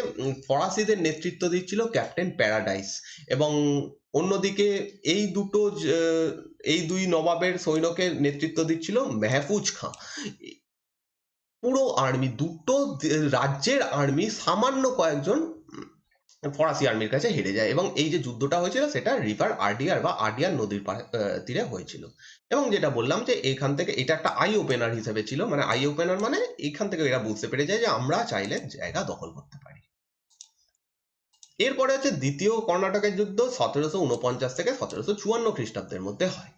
ফরাসিদের নেতৃত্ব দিচ্ছিল ক্যাপ্টেন প্যারাডাইস, এবং অন্যদিকে এই দুই নবাবের সৈন্যকে নেতৃত্ব দিচ্ছিল মেহফুজ খাঁ। পুরো আর্মি, দুটো রাজ্যের আর্মি সামান্য কয়েকজন ফরাসি আর্মির কাছে হেরে যায়। এবং এই যে যুদ্ধটা হয়েছিল সেটা রিভার আর্ডিয়ার বা আর্ডিয়ার নদীর তীরে হয়েছিল। এবং যেটা বললাম যে এখান থেকে এটা একটা আই ওপেনার হিসেবে ছিল, মানে আই ওপেনার মানে এখান থেকে এরা বুঝতে পেরে যায় যে আমরা চাইলে জায়গা দখল করতে পারি। এরপরে হচ্ছে দ্বিতীয় কর্ণাটকের যুদ্ধ, 1749 থেকে 1754 খ্রিস্টাব্দের মধ্যে হয়।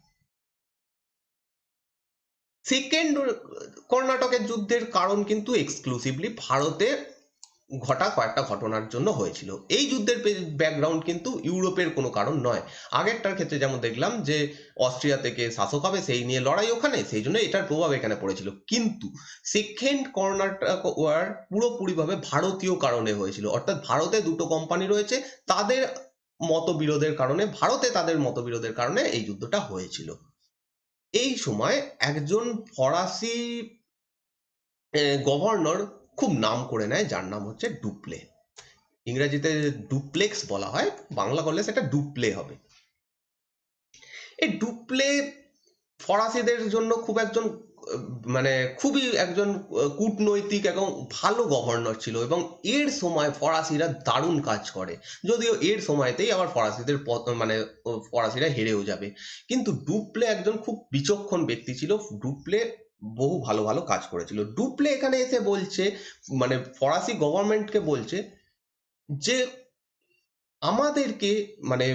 সেকেন্ড কর্ণাটকের যুদ্ধের কারণ কিন্তু এক্সক্লুসিভলি ভারতে ঘটা কয়েকটা ঘটনার জন্য হয়েছিল। এই যুদ্ধের ব্যাকগ্রাউন্ড কিন্তু ইউরোপের কোনো কারণ নয়। আগেরটার ক্ষেত্রে যেমন দেখলাম যে অস্ট্রিয়া থেকে শাসক হবে সেই নিয়ে লড়াই ওখানে, সেই জন্য এটার প্রভাব এখানে পড়েছিল। কিন্তু সেকেন্ড কর্ণাটক ওয়ার পুরোপুরিভাবে ভারতীয় কারণে হয়েছিল, অর্থাৎ ভারতে দুটো কোম্পানি রয়েছে, তাদের তাদের মতবিরোধের কারণে এই যুদ্ধটা হয়েছিল। এই সময় একজন ফরাসি গভর্নর খুব নাম করে নেয়, যার নাম হচ্ছে ডুপ্লে। ইংরেজিতে ডুপ্লেক্স বলা হয়, বাংলা করলে সেটা ডুপ্লে হবে। এই ডুপ্লে ফরাসিদের জন্য খুবই একজন কূটনৈতিক এবং ভালো গভর্নর ছিল, এবং এর সময় ফরাসিরা দারুণ কাজ করে। যদিও এর সময়তেই আবার ফরাসিরা হেরেও যাবে, কিন্তু ডুপ্লে একজন খুব বিচক্ষণ ব্যক্তি ছিল। ডুপ্লে বহু ভালো ভালো কাজ করেছিল। ডুপ্লে এখানে এসে বলছে, মানে ফরাসি গভর্নমেন্টকে বলছে যে আমাদেরকে, মানে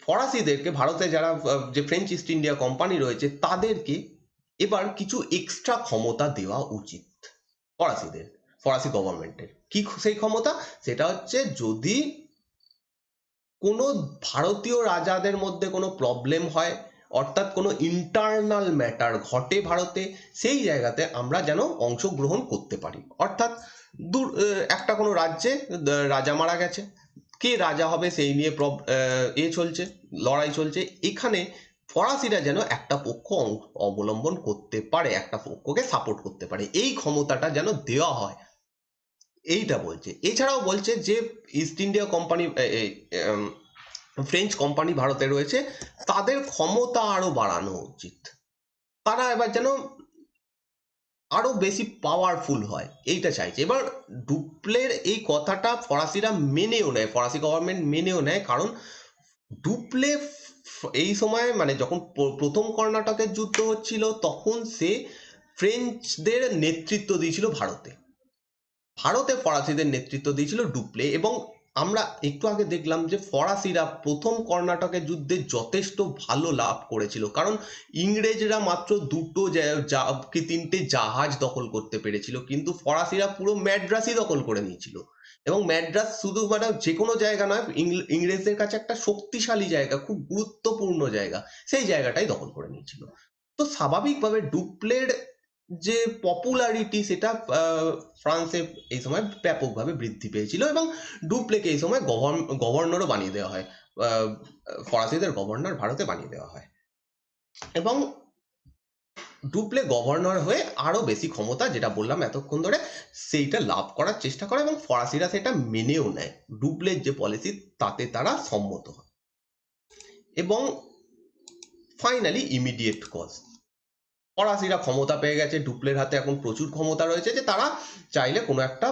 ফরাসিদেরকে, ভারতে যারা যে ফ্রেঞ্চ ইস্ট ইন্ডিয়া কোম্পানি রয়েছে তাদেরকে এবার কিছু এক্সট্রা ক্ষমতা দেওয়া উচিত ফরাসি গভর্নমেন্টের। কি সেই ক্ষমতা? সেটা হচ্ছে যদি কোনো ভারতীয় রাজাদের মধ্যে কোনো প্রবলেম হয়, অর্থাৎ কোনো ইন্টারনাল ম্যাটার ঘটে ভারতে, সেই জায়গাতে আমরা যেন অংশগ্রহণ করতে পারি। অর্থাৎ একটা কোনো রাজ্যে রাজা মারা গেছে, কে রাজা হবে সেই নিয়ে লড়াই চলছে, এখানে ফরাসিরা যেন একটা পক্ষ অবলম্বন করতে পারে, একটা পক্ষকে সাপোর্ট করতে পারে, এই ক্ষমতাটা যেন দেওয়া হয়, এইটা বলছে। এছাড়াও বলছে যে east India company, French company ভারতে রয়েছে, তাদের ক্ষমতা আরো বাড়ানো উচিত, তারা এবার যেন আরো বেশি পাওয়ারফুল হয়, এইটা চাইছে। এবার ডুপ্লের এই কথাটা ফরাসিরা মেনেও নেয়, ফরাসি গভর্নমেন্ট মেনেও নেয়, কারণ ডুপ্লে এই সময়, মানে যখন প্রথম কর্ণাটকের যুদ্ধ হচ্ছিল, তখন সে ফ্রেঞ্চদের নেতৃত্ব দিয়েছিল ভারতে ফরাসিদের নেতৃত্ব দিয়েছিল ডুপ্লে। এবং আমরা একটু আগে দেখলাম যে ফরাসিরা প্রথম কর্ণাটকের যুদ্ধে যথেষ্ট ভালো লাভ করেছিল, কারণ ইংরেজরা মাত্র কি তিনটে জাহাজ দখল করতে পেরেছিল, কিন্তু ফরাসিরা পুরো ম্যাড্রাসই দখল করে নিয়েছিল। এবং ম্যাড্রাস শুধু মানে যে কোনো জায়গা নয়, ইংরেজদের কাছে একটা শক্তিশালী জায়গা, খুব গুরুত্বপূর্ণ জায়গা, সেই জায়গাটাই দখল করে নিয়েছিল। তো স্বাভাবিকভাবে ডুপ্লের যে পপুলারিটি সেটা ফ্রান্সে এই সময় ব্যাপকভাবে বৃদ্ধি পেয়েছিল এবং ডুপ্লেকে এই সময় গভর্নরও বানিয়ে দেওয়া হয়। আহ, ফরাসিদের গভর্নর ভারতে বানিয়ে দেওয়া হয় এবং ডুপ্লে গভর্নর হয়ে আরো বেশি ক্ষমতা, যেটা বললাম এতক্ষণ ধরে, সেইটা লাভ করার চেষ্টা করে এবং ফরাসিরা সেটা মেনেও নেয়। ডুপ্লের যে পলিসি তাতে তারা সম্মত হয় এবং ফাইনালি ইমিডিয়েট কজ, ফরাসিরা ক্ষমতা পেয়ে গেছে, ডুপ্লের হাতে এখন প্রচুর ক্ষমতা রয়েছে যে তারা চাইলে কোনো একটা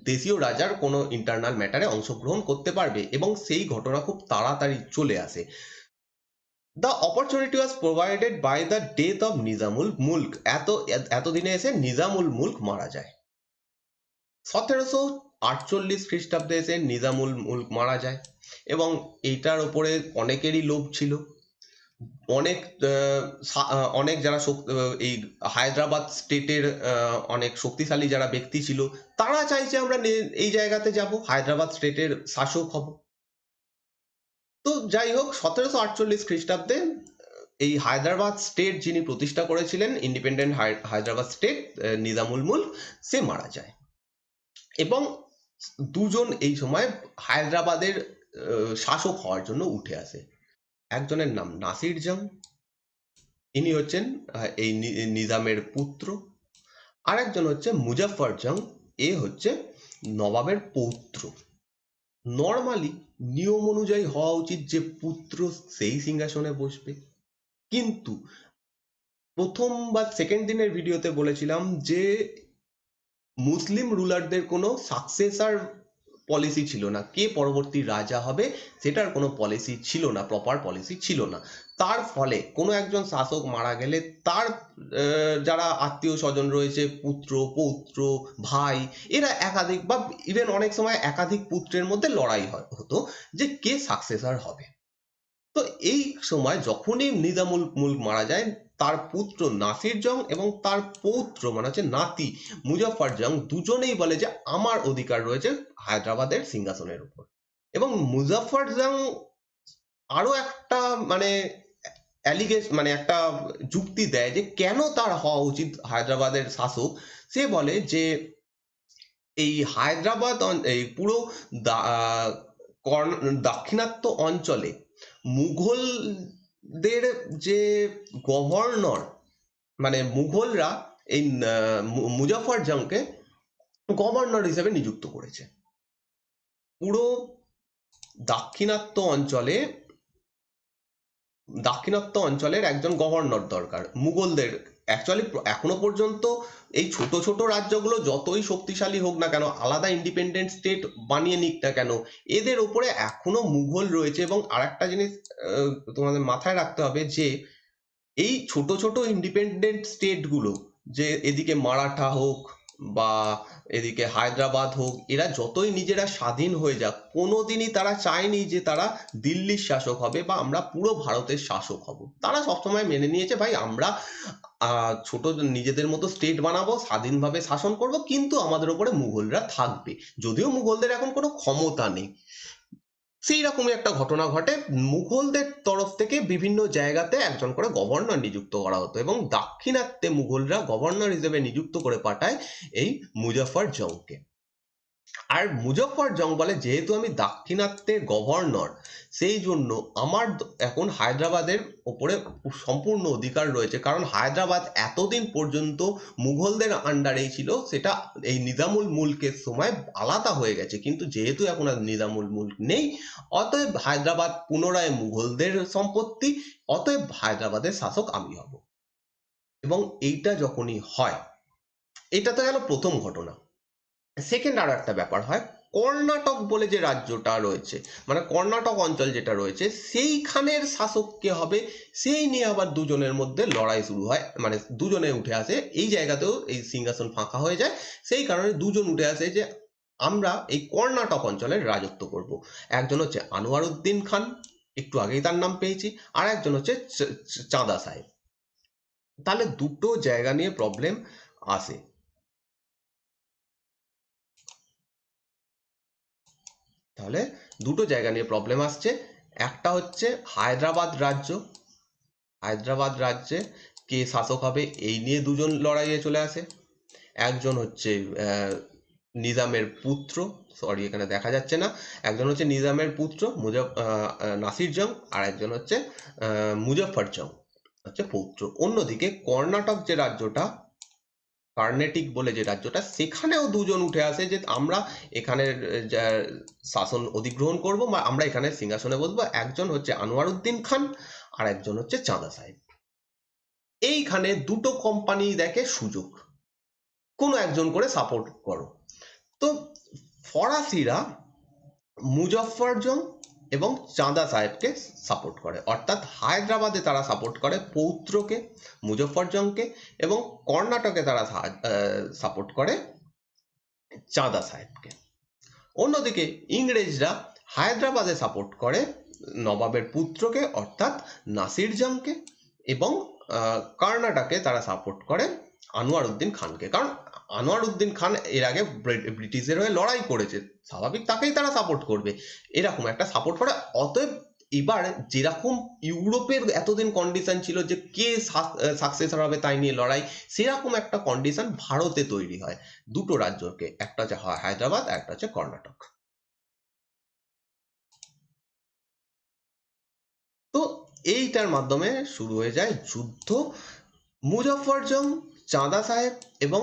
দেশীয় রাজার কোনো ইন্টারনাল ম্যাটারে অংশগ্রহণ করতে পারবে এবং সেই ঘটনা খুব তাড়াতাড়ি চলে আসে। The opportunity was provided by the death of Nizamul Mulk. এতদিনে এসে নিজামুল মুল্ক মারা যায়। 1748 খ্রিস্টাব্দে এসে নিজামুল মুল্ক মারা যায় এবং এইটার ওপরে অনেকেরই লোভ ছিল। অনেক অনেক যারা এই হায়দ্রাবাদ স্টেটের অনেক শক্তিশালী যারা ব্যক্তি ছিল, তারা চাইছে আমরা এই জায়গাতে যাব, হায়দ্রাবাদ স্টেটের শাসক হব। তো যাই হোক, 1748 খ্রিস্টাব্দে এই হায়দ্রাবাদ স্টেট যিনি প্রতিষ্ঠা করেছিলেন, ইন্ডিপেন্ডেন্ট হায়দ্রাবাদ স্টেট, নিজামুল মুল্ক, সে মারা যায় এবং দুজন এই সময় হায়দ্রাবাদের শাসক হওয়ার জন্য উঠে আসে। একজনের নাম নাসির জং, ইনি হচ্ছেন এই নিজামের পুত্র। আরেকজন হচ্ছে মুজাফফর জং, এ হচ্ছে নবাবের পৌত্র। নর্মালি নিয়ম অনুযায়ী হওয়া উচিত যে পুত্র সেই সিংহাসনে বসবে, কিন্তু প্রথম বা সেকেন্ড দিনের ভিডিওতে বলেছিলাম যে মুসলিম রুলারদের কোনো সাকসেসার পলিসি ছিল না, কে পরবর্তী রাজা হবে সেটার কোনো পলিসি ছিল না, প্রপার পলিসি ছিল না। তার ফলে কোনো একজন শাসক মারা গেলে তার যারা আত্মীয় স্বজন রয়েছে, পুত্র পৌত্র ভাই, এরা একাধিক বা ইভেন অনেক সময় একাধিক পুত্রের মধ্যে লড়াই হতো যে কে সাকসেসার হবে। তো এই সময় যখনই নিজামুল মুল্ক মারা যায়, তার পুত্র নাসির জং এবং তার পৌত্র মানে হচ্ছে নাতি মুজাফফর জং, দুজনেই বলে যে আমার অধিকার রয়েছে হায়দ্রাবাদের সিংহাসনের উপর। এবং মুজাফফর জং আরো একটা মানে মানে একটা যুক্তি দেয় যে কেন তার হওয়া উচিত হায়দ্রাবাদের শাসক। সে বলে যে এই হায়দ্রাবাদ এই পুরো দাক্ষিণাত্য অঞ্চলে মুঘলদের যে গভর্নর, মানে মুঘলরা এই মুজাফফর জংকে গভর্নর হিসেবে নিযুক্ত করেছে। পুরো দাক্ষিণাত্য অঞ্চলের একজন গভর্নর দরকার মুঘলদের। অ্যাকচুয়ালি এখনো পর্যন্ত এই ছোট ছোট রাজ্যগুলো যতই শক্তিশালী হোক না কেন, আলাদা ইন্ডিপেন্ডেন্ট স্টেট বানিয়ে নিক না কেন, এদের ওপরে এখনো মুঘল রয়েছে। এবং আরেকটা জিনিস তোমাদের মাথায় রাখতে হবে যে এই ছোট ছোট ইন্ডিপেন্ডেন্ট স্টেট গুলো, যে এদিকে মারাঠা হোক বা এদিকে হায়দ্রাবাদ হোক, এরা যতই নিজেরা স্বাধীন হয়ে যাক, কোনোদিনই তারা চায়নি যে তারা দিল্লির শাসক হবে বা আমরা পুরো ভারতের শাসক হব। তারা সবসময় মেনে নিয়েছে ভাই আমরা ছোট নিজেদের মতো স্টেট বানাবো, স্বাধীনভাবে শাসন করব, কিন্তু আমাদের উপরে মুঘলরা থাকবে। যদিও মুঘলদের এখন কোনো ক্ষমতা নেই। সেই রকমই একটা ঘটনা ঘটে। মুঘলদের তরফ থেকে বিভিন্ন জায়গাতে একজন করে গভর্নর নিযুক্ত করা হতো এবং দাক্ষিণাত্যে মুঘলরা গভর্নর হিসেবে নিযুক্ত করে পাঠায় এই মুজাফফর জংকে। আর মুজাফফর জং বলে যেহেতু আমি দাক্ষিণাত্যের গভর্নর, সেই জন্য আমার এখন হায়দ্রাবাদের ওপরে সম্পূর্ণ অধিকার রয়েছে, কারণ হায়দ্রাবাদ এতদিন পর্যন্ত মুঘলদের আন্ডারেই ছিল, সেটা এই নিজামুল মুল্কের সময় আলাদা হয়ে গেছে, কিন্তু যেহেতু এখন আর নিজামুল মুল্ক নেই, অতএব হায়দ্রাবাদ পুনরায় মুঘলদের সম্পত্তি, অতএব হায়দ্রাবাদের শাসক আমি হব। এবং এইটা যখনই হয়, এটা তো গেল প্রথম ঘটনা। সেকেন্ড আরো একটা ব্যাপার হয়, কর্ণাটক বলে যে রাজ্যটা রয়েছে, মানে কর্ণাটক অঞ্চল যেটা রয়েছে, সেইখানের শাসক কে হবে সেই নিয়ে আবার দুজনের মধ্যে লড়াই শুরু হয়। মানে দুজনে উঠে আসে, এই জায়গাতেও এই সিংহাসন ফাঁকা হয়ে যায়, সেই কারণে দুজন উঠে আসে যে আমরা এই কর্ণাটক অঞ্চলের রাজত্ব করব। একজন হচ্ছে আনোয়ারউদ্দিন খান, একটু আগেই তার নাম পেয়েছি, আর একজন হচ্ছে চাঁদা সাহেব। তাহলে দুটো জায়গা নিয়ে প্রবলেম আসে। তাহলে দুটো জায়গা নিয়ে প্রবলেম আসছে। একটা হচ্ছে হায়দ্রাবাদ রাজ্যে কে শাসক হবে এই নিয়ে দুজন লড়াইয়ে চলে আসে। একজন হচ্ছে নিজামের পুত্র, সরি এখানে দেখা যাচ্ছে না, একজন হচ্ছে নিজামের পুত্র নাসির জং, আর একজন হচ্ছে মুজফ্ফর জং হচ্ছে পৌত্র। অন্যদিকে কর্ণাটক যে রাজ্যটা, কার্নেটিক বলে যে রাজ্যটা, সেখানেও দুজন উঠে আসে যে আমরা এখানের শাসন অধিগ্রহণ করব বা আমরা এখানে সিংহাসনে বসবো। একজন হচ্ছে আনোয়ার উদ্দিন খান আর একজন হচ্ছে চাঁদা সাহেব। এইখানে দুটো কোম্পানি দেখে সুযোগ, কোনো একজন করে সাপোর্ট করো। তো ফরাসিরা মুজফ্ফর জং এবং চাঁদা সাহেবকে সাপোর্ট করে, অর্থাৎ হায়দ্রাবাদে তারা সাপোর্ট করে পৌত্রকে, মুজফ্ফর জংকে, এবং কর্ণাটকে তারা সাপোর্ট করে চাঁদা সাহেবকে। অন্যদিকে ইংরেজরা হায়দ্রাবাদে সাপোর্ট করে নবাবের পুত্রকে অর্থাৎ নাসির জংকে, এবং কর্ণাটকে তারা সাপোর্ট করে আনোয়ার উদ্দিন খানকে। কারণ আনোয়ার উদ্দিন খান এর আগে ব্রিটিশের হয়ে লড়াই করেছে, স্বাভাবিক তাকেই তারা সাপোর্ট করবে, এরকম একটা সাপোর্ট করে। অতএব এবার যেরকম ইউরোপের এতদিন কন্ডিশন ছিল যে কে সাকসেসর হবে তাই নিয়ে লড়াই, সেরকম একটা কন্ডিশন ভারতে তৈরি হয় দুটো রাজ্যকে, একটা হচ্ছে হায়দ্রাবাদ আর একটা হচ্ছে কর্ণাটক। তো এইটার মাধ্যমে শুরু হয়ে যায় যুদ্ধ। মুজফ্ফর জং, চাঁদা সাহেব এবং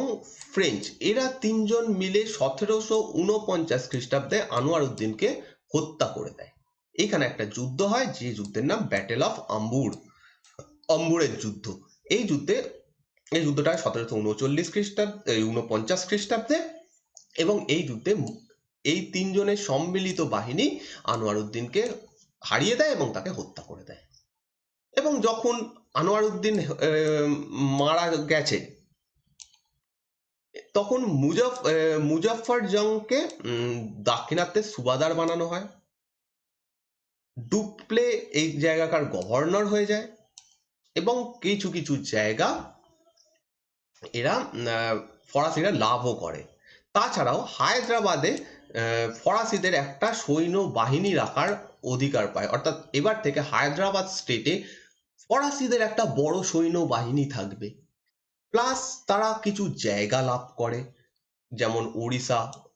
ফ্রেঞ্চ এরা তিনজন মিলে 1749 খ্রিস্টাব্দে আনোয়ার উদ্দিনকে হত্যা করে দেয়। এখানে একটা যুদ্ধ হয় যে যুদ্ধের নাম ব্যাটেল অফ আম্বুরের যুদ্ধ। এই যুদ্ধটা 1739 খ্রিস্টাব্দে 49 খ্রিস্টাব্দে, এবং এই যুদ্ধে এই তিনজনের সম্মিলিত বাহিনী আনোয়ার উদ্দিনকে হারিয়ে দেয় এবং তাকে হত্যা করে দেয়। এবং যখন আনোয়ার উদ্দিন মারা গেছে, তখন মুজফ্ফর জংকে দাক্ষিণাত্যের সুবাদার বানানো হয়। ডুপ্লে এই জায়গাকার গভর্নর হয়ে যায়, এবং কিছু কিছু জায়গা এরা ফরাসিরা লাভও করে। তাছাড়াও হায়দ্রাবাদে ফরাসিদের একটা সৈন্য বাহিনী রাখার অধিকার পায়, অর্থাৎ এবার থেকে হায়দ্রাবাদ স্টেটে ফরাসিদের একটা বড় সৈন্য বাহিনী থাকবে। প্লাস তারা কিছু জায়গা লাভ করে, যেমন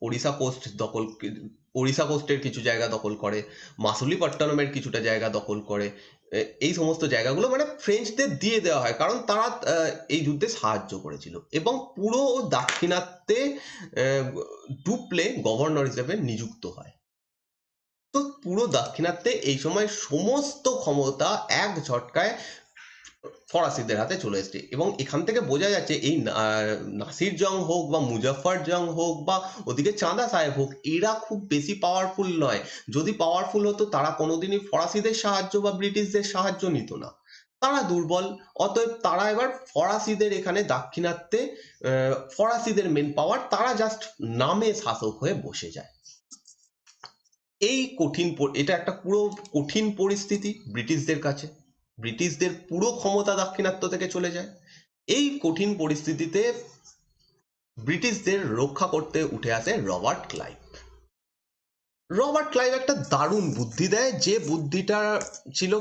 ওড়িশা কোস্টের কিছু জায়গা দখল করে, মাসুলিপট্টনমের কিছুটা জায়গা দখল করে। এই সমস্ত জায়গাগুলো মানে ফ্রেঞ্চদের দিয়ে দেওয়া হয়, কারণ তারা এই যুদ্ধে সাহায্য করেছিল। এবং পুরো দাক্ষিণাত্যে ডুপ্লে গভর্নর হিসেবে নিযুক্ত হয়। তো পুরো দাক্ষিণাত্যে এই সময় সমস্ত ক্ষমতা এক ঝটকায় ফরাসিদের হাতে চলে এসছে। এবং এখান থেকে বোঝা যাচ্ছে এই নাসির জং হোক বা মুজফ্ফর জং হোক বা ওদিকে চাঁদা সাহেব হোক, এরা খুব বেশি পাওয়ারফুল নয়। যদি পাওয়ারফুল হতো তারা কোনোদিনই ফরাসিদের সাহায্য বা ব্রিটিশদের সাহায্য নিত না, তারা দুর্বল। অতএব তারা এবার ফরাসিদের এখানে দাক্ষিণাত্যে ফরাসিদের মেন পাওয়ার, তারা জাস্ট নামে শাসক হয়ে বসে যায়। এটা একটা পুরো কঠিন পরিস্থিতি ব্রিটিশদের কাছে, ব্রিটিশদের পুরো ক্ষমতা দাক্ষিণাত্য থেকে চলে যায়। এই কঠিন পরিস্থিতিতে ব্রিটিশদের রক্ষা করতে উঠে আসে রবার্ট ক্লাইভ। রবার্ট ক্লাইভ একটা দারুণ বুদ্ধি দেয়, যে বুদ্ধিটা ছিল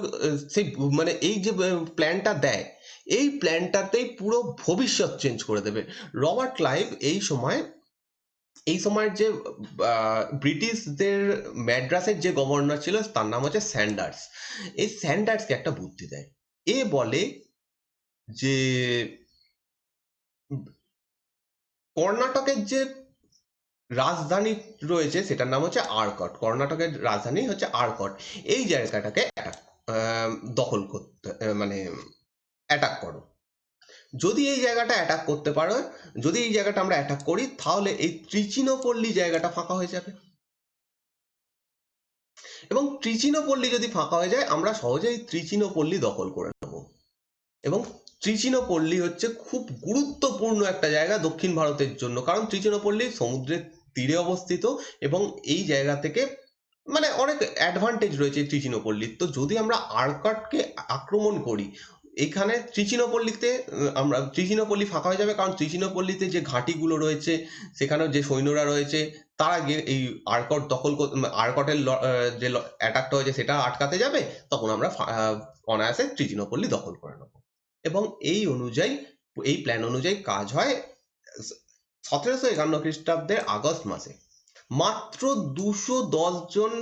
সেই মানে এই যে প্ল্যানটা দেয়, এই প্ল্যানটাতেই পুরো ভবিষ্যৎ চেঞ্জ করে দেবে। রবার্ট ক্লাইভ এই সময়ের যে ব্রিটিশদের ম্যাড্রাসের যে গভর্নর ছিল তার নাম হচ্ছে স্যান্ডার্স। এই স্যান্ডার্সকে একটা বুদ্ধি দেয়, এ বলে যে কর্ণাটকের যে রাজধানী রয়েছে সেটার নাম হচ্ছে আরকট, কর্ণাটকের রাজধানী হচ্ছে আরকট, এই জায়গাটাকে দখল করতে মানে অ্যাটাক করো। যদি এই জায়গাটা অ্যাটাক করতে পারো, যদি এই জায়গাটা আমরা অ্যাটাক করি, তাহলে এই ত্রিচিনোপল্লী জায়গাটা ফাঁকা হয়ে যাবে, এবং ত্রিচিনোপল্লী যদি ফাঁকা হয়ে যায় আমরা সহজেই ত্রিচিনোপল্লী দখল করে নেব। এবং ত্রিচিনোপল্লী হচ্ছে খুব গুরুত্বপূর্ণ একটা জায়গা দক্ষিণ ভারতের জন্য, কারণ ত্রিচিনোপল্লী সমুদ্রের তীরে অবস্থিত, এবং এই জায়গা থেকে মানে অনেক অ্যাডভান্টেজ রয়েছে ত্রিচিনোপল্লীর। তো যদি আমরা আরকটকে আক্রমণ করি, এখানে ত্রিচিনোপল্লী ফাঁকা হয়ে যাবে, কারণ ত্রিচিনোপল্লীতে যে ঘাঁটিগুলো রয়েছে, সেখানে যে সৈন্যরা রয়েছে, তারা গিয়ে এই আরকটের যে অ্যাটাকটা হয়েছে সেটা আটকাতে যাবে, তখন আমরা অনায়াসে ত্রিচিনোপল্লী দখল করে নেব। এবং এই প্ল্যান অনুযায়ী কাজ হয় 1751 খ্রিস্টাব্দের আগস্ট মাসে। মাত্র 210 জন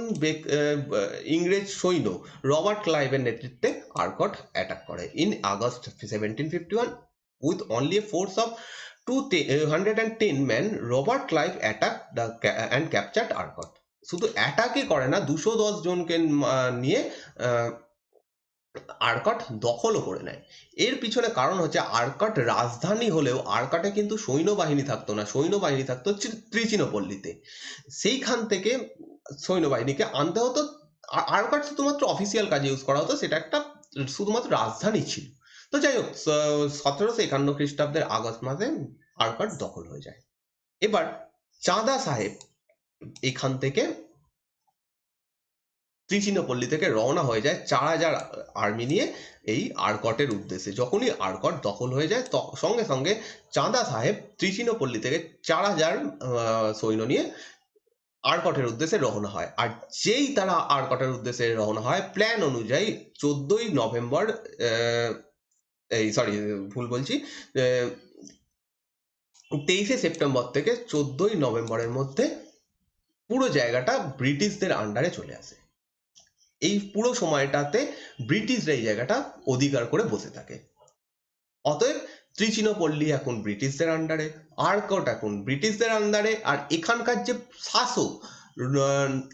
ইংরেজ সৈন্য রবার্ট ক্লাইভের নেতৃত্বে আরকট অ্যাটাক করে in August 1751 with only a force of 210 men. Robert Clive attack and captured আরকট। শুধু অ্যাটাকই করে না, 210 জনকে নিয়ে আরকট দখলও করে নেয়। এর পিছনে কারণ হচ্ছে আরকট রাজধানী হলেও আরকটে কিন্তু সৈন্যবাহিনী থাকতো না, সৈন্যবাহিনী থাকতো ত্রিচিনোপল্লীতে। সেইখান থেকে সৈন্যবাহিনীকে আনতে হতো। আরকট শুধুমাত্র অফিসিয়াল কাজে ইউজ করা হতো, সেটা একটা শুধুমাত্র রাজধানী ছিল। তো যাই হোক, 1751 খ্রিস্টাব্দের আগস্ট মাসে আরকট দখল হয়ে যায়। এবার চাঁদা সাহেব এখান থেকে ত্রিচিনোপল্লী থেকে রওনা হয়ে যায় 4000 আর্মি নিয়ে এই আরকটের উদ্দেশ্যে। যখনই আরকট দখল হয়ে যায় সঙ্গে সঙ্গে চাঁদা সাহেব ত্রিচিনোপল্লী থেকে 4000 সৈন্য নিয়ে আরকটের উদ্দেশ্যে রওনা হয়। আর যেই তারা আরকটের উদ্দেশ্যে রওনা হয়, প্ল্যান অনুযায়ী 14ই নভেম্বর, ভুল বলছি, 23শে সেপ্টেম্বর থেকে 14ই নভেম্বরের মধ্যে পুরো জায়গাটা ব্রিটিশদের আন্ডারে চলে আসে। এই পুরো সময়টাতে ব্রিটিশরা এই জায়গাটা অধিকার করে বসে থাকে। অতএব ত্রিচিনোপল্লী এখন ব্রিটিশদের আন্ডারে, আরকট এখন ব্রিটিশদের আন্ডারে। আর এখানকার যে শাসক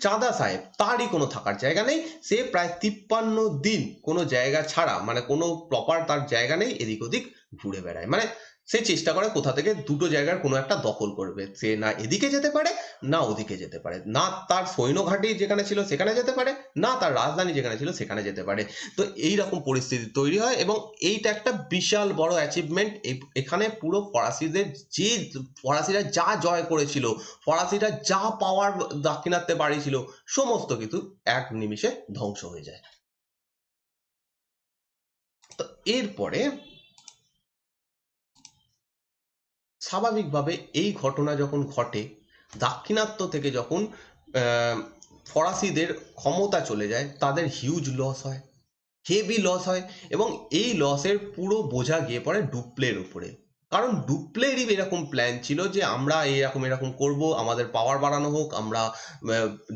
চাঁদা সাহেব, তারই কোনো থাকার জায়গা নেই। সে প্রায় 53 দিন কোনো জায়গা ছাড়া, মানে কোনো প্রপার তার জায়গা নেই, এদিক ওদিক ঘুরে বেড়ায়। মানে সে চেষ্টা করে কোথা থেকে দুটো জায়গার কোনো একটা দখল করবে। সে না এদিকে যেতে পারে না ওদিকে যেতে পারে, না তার সৈন্য ঘাঁটি যেখানে ছিল সেখানে যেতে পারে, না তার রাজধানী যেখানে ছিল সেখানে যেতে পারে। তো এইরকম পরিস্থিতি তৈরি হয় এবং এইটা একটা বিশাল বড় অ্যাচিভমেন্ট। এখানে পুরো ফরাসিরা যা জয় করেছিল, ফরাসিরা যা পাওয়ার দাক্ষিণাত্যে বাড়িয়েছিল, সমস্ত কিছু এক নিমিষে ধ্বংস হয়ে যায়। তো এরপরে স্বাভাবিকভাবে এই ঘটনা যখন ঘটে, দাক্ষিণাত্য থেকে যখন ফরাসিদের ক্ষমতা চলে যায়, তাদের হিউজ লস হয়, হেভি লস হয়। এবং এই লসের পুরো বোঝা গিয়ে পড়ে ডুপ্লের উপরে। কারণ ডুপ্লেরই এরকম প্ল্যান ছিল যে আমরা এরকম করব, আমাদের পাওয়ার বাড়ানো হোক, আমরা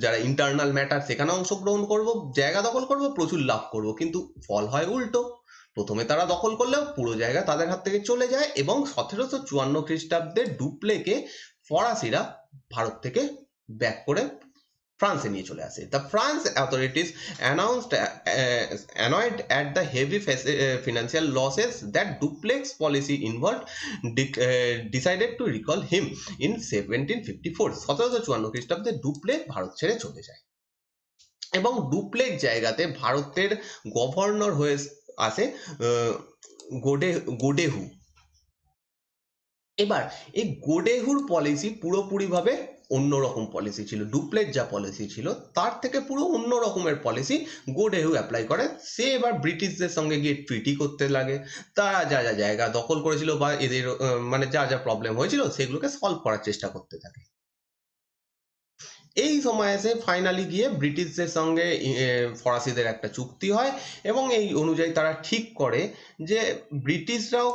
যারা ইন্টারনাল ম্যাটার সেখানে অংশগ্রহণ করব, জায়গা দখল করব, প্রচুর লাভ করব। কিন্তু ফল হয় উল্টো। প্রথমে তারা দখল করলেও পুরো জায়গা তাদের হাত থেকে চলে যায় এবং 1754 খ্রিস্টাব্দে ডুপ্লেকে ফরাসিরা ভারত থেকে ব্যাক করে ফ্রান্সে নিয়ে চলে আসে। The France authorities announced, annoyed at the heavy financial losses that Dupleix policy involved, decided to recall him in 1754. 1754 খ্রিস্টাব্দে ডুপ্লে ভারত ছেড়ে চলে যায় এবং ডুপ্লের জায়গাতে ভারতের গভর্নর হয়ে আসে গোডেহু। এবার এই গোডেহুর পলিসি পুরোপুরিভাবে অন্যরকম পলিসি ছিল। ডুপ্লের যা পলিসি ছিল তার থেকে পুরো অন্য রকমের পলিসি গোডেহু অ্যাপ্লাই করে। সে এবার ব্রিটিশদের সঙ্গে গিয়ে ট্রিটি করতে লাগে, তারা যা যা জায়গা দখল করেছিল বা এদের মানে যা যা প্রবলেম হয়েছিল সেগুলোকে সলভ করার চেষ্টা করতে থাকে। এই সময় এসে ফাইনালি গিয়ে ব্রিটিশদের সঙ্গে ফরাসিদের একটা চুক্তি হয় এবং এই অনুযায়ী তারা ঠিক করে যে ব্রিটিশরাও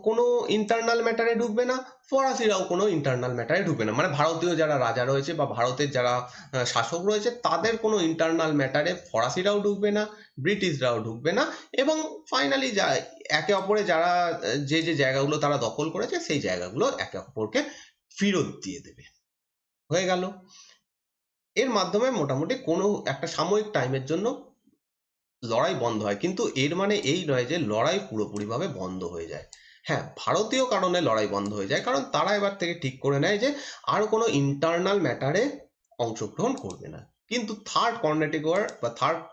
কোনো ইন্টারনাল ম্যাটারে ঢুকবে না, ফরাসিরাও কোনো ইন্টারনাল ম্যাটারে ঢুকবে না। মানে ভারতীয় যারা রাজা রয়েছে বা ভারতের যারা শাসক রয়েছে তাদের কোনো ইন্টারনাল ম্যাটারে ফরাসিরাও ঢুকবে না, ব্রিটিশরাও ঢুকবে না। এবং ফাইনালি যা একে অপরে যারা যে যে জায়গাগুলো তারা দখল করেছে সেই জায়গাগুলো একে অপরকে ফেরত দিয়ে দেবে। হয়ে গেল। এর মাধ্যমে মোটামুটি কোনো একটা সাময়িক টাইমের জন্য লড়াই বন্ধ হয়, কিন্তু এর মানে এই নয় যে লড়াই পুরোপুরিভাবে বন্ধ হয়ে যায়। হ্যাঁ, ভারতীয় কারণে লড়াই বন্ধ হয়ে যায়, কারণ তারা এবার থেকে ঠিক করে নেয় যে আর কোনো ইন্টারনাল ম্যাটারে অংশগ্রহণ করবে না। কিন্তু থার্ড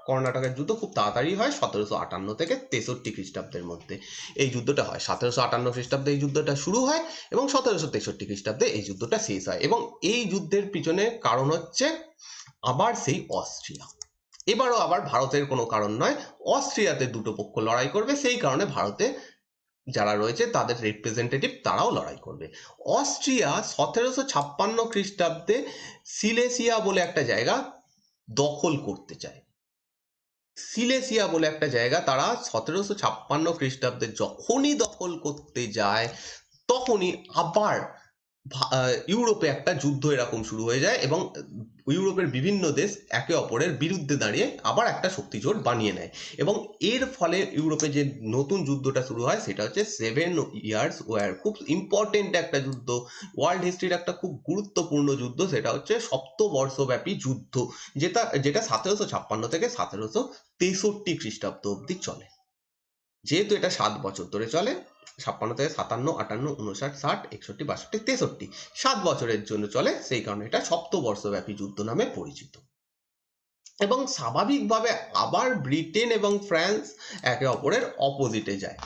কর্ণাটকের যুদ্ধ খুব তাড়াতাড়ি হয় 1758 থেকে 63 খ্রিস্টাব্দের মধ্যে এই যুদ্ধটা হয়। 1758 খ্রিস্টাব্দে এই যুদ্ধটা শুরু হয় এবং 1763 খ্রিস্টাব্দে এই যুদ্ধটা শেষ হয়। এবং এই যুদ্ধের পিছনে কারণ হচ্ছে আবার সেই অস্ট্রিয়া। এবারও আবার ভারতের কোনো কারণ নয়, অস্ট্রিয়াতে দুটো পক্ষ লড়াই করবে, সেই কারণে ভারতে যারা রয়েছে তাদের রিপ্রেজেন্টেটিভ তারাও লড়াই করবে। অস্ট্রিয়া 1756 খ্রিস্টাব্দে সিলেসিয়া বলে একটা জায়গা দখল করতে চায়। সিলেসিয়া বলে একটা জায়গা তারা 1756 খ্রিস্টাব্দে যখনই দখল করতে যায় তখনই আবার ইউরোপে একটা যুদ্ধ এরকম শুরু হয়ে যায় এবং ইউরোপের বিভিন্ন দেশ একে অপরের বিরুদ্ধে দাঁড়িয়ে আবার একটা শক্তিজোট বানিয়ে নেয় এবং এর ফলে ইউরোপে যে নতুন যুদ্ধটা শুরু হয় সেটা হচ্ছে 7 ইয়ার্স ওয়ার। খুব ইম্পর্টেন্ট একটা যুদ্ধ, ওয়ার্ল্ড হিস্ট্রির একটা খুব গুরুত্বপূর্ণ যুদ্ধ। সেটা হচ্ছে সপ্তবর্ষব্যাপী যুদ্ধ, যেটা যেটা 1756 থেকে 1763 খ্রিস্টাব্দ অব্দি চলে। যেহেতু এটা 7 বছর ধরে চলে, 56 থেকে 57, 58, 59, 60, 61, 62, 63, 7 বছরের জন্য চলে, সেই কারণে এটা সপ্তবর্ষব্যাপী যুদ্ধ নামে পরিচিত। এবং স্বাভাবিকভাবে আবার ব্রিটেন এবং ফ্রান্স একে অপরের অপোজিটে যায়,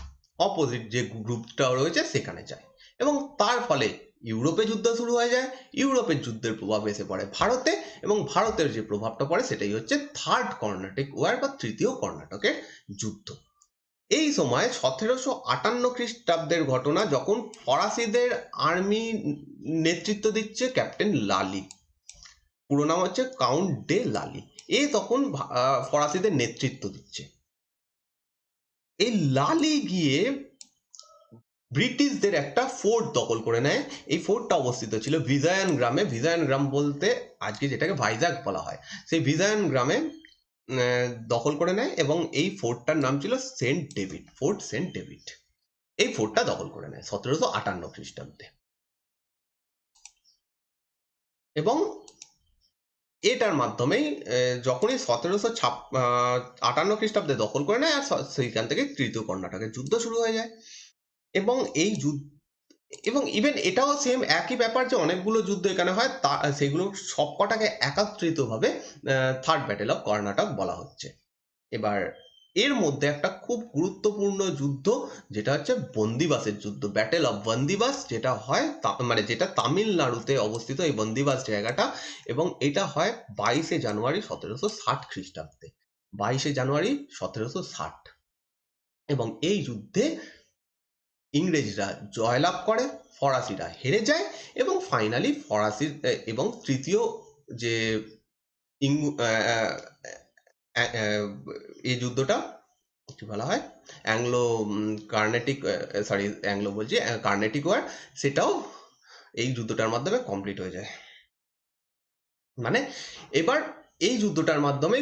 অপোজিট যে গ্রুপটা রয়েছে সেখানে যায় এবং তার ফলে ইউরোপে যুদ্ধ শুরু হয়ে যায়। ইউরোপের যুদ্ধের প্রভাব এসে পড়ে ভারতে এবং ভারতের যে প্রভাবটা পড়ে সেটাই হচ্ছে থার্ড কর্ণাটিক ওয়ার বা তৃতীয় কর্ণাটকের যুদ্ধ। এই সময় 1758 খ্রিস্টাব্দের ঘটনা, যখন ফরাসিদের আর্মি নেতৃত্ব দিচ্ছে ক্যাপ্টেন লালি, পুরো নাম হচ্ছে কাউন্ট ডে লালি। এ তখন ফরাসিদের নেতৃত্ব দিচ্ছে। এই লালি গিয়ে ব্রিটিশদের একটা ফোর্ট দখল করে নেয়। এই ফোর্টটা অবস্থিত ছিল ভিজায়ান গ্রামে। ভিজায়ান গ্রাম বলতে আজকে যেটাকে ভাইজাগ বলা হয়, সেই ভিজায়ান গ্রামে দখল করে নেয় এবং এই ফোর্টটার নাম ছিল Saint David, fort Saint David. এই ফোর্টটা দখল করে নেয় 1758 খ্রিস্টাব্দে এবং এটার মাধ্যমেই যখনই 1758 খ্রিস্টাব্দে দখল করে নেয় আর সেইখান থেকে তৃতীয় কর্ণাটকের যুদ্ধ শুরু হয়ে যায়। এবং এই যুদ্ধ এবং ইভেন এটাও সেম একই ব্যাপার যে অনেকগুলো যুদ্ধ এখানে হয়, তা সেগুলো সবকটাকে একত্রিতভাবে থার্ড ব্যাটেল অফ কর্ণাটক বলা হচ্ছে। এবার এর মধ্যে একটা খুব গুরুত্বপূর্ণ যুদ্ধ যেটা হচ্ছে বন্দিবাসের যুদ্ধ, ব্যাটেল অফ বন্দিবাস, যেটা হয় মানে যেটা তামিলনাড়ুতে অবস্থিত এই বন্দিবাস জায়গাটা। এবং এটা হয় 22 জানুয়ারি 1760 খ্রিস্টাব্দে, 22 জানুয়ারি 1760। এবং এই যুদ্ধে ইংরেজরা জয়লাভ করে, ফরাসিরা হেরে যায় এবং ফাইনালি ফরাসি এবং তৃতীয় যে এই যুদ্ধটা কি বলা হয়, অ্যাংলো কার্নেটিক, সরি অ্যাংলো বলছি, কার্নেটিক ওয়ার, সেটাও এই যুদ্ধটার মাধ্যমে কমপ্লিট হয়ে যায়। মানে এবার এই যুদ্ধটার মাধ্যমে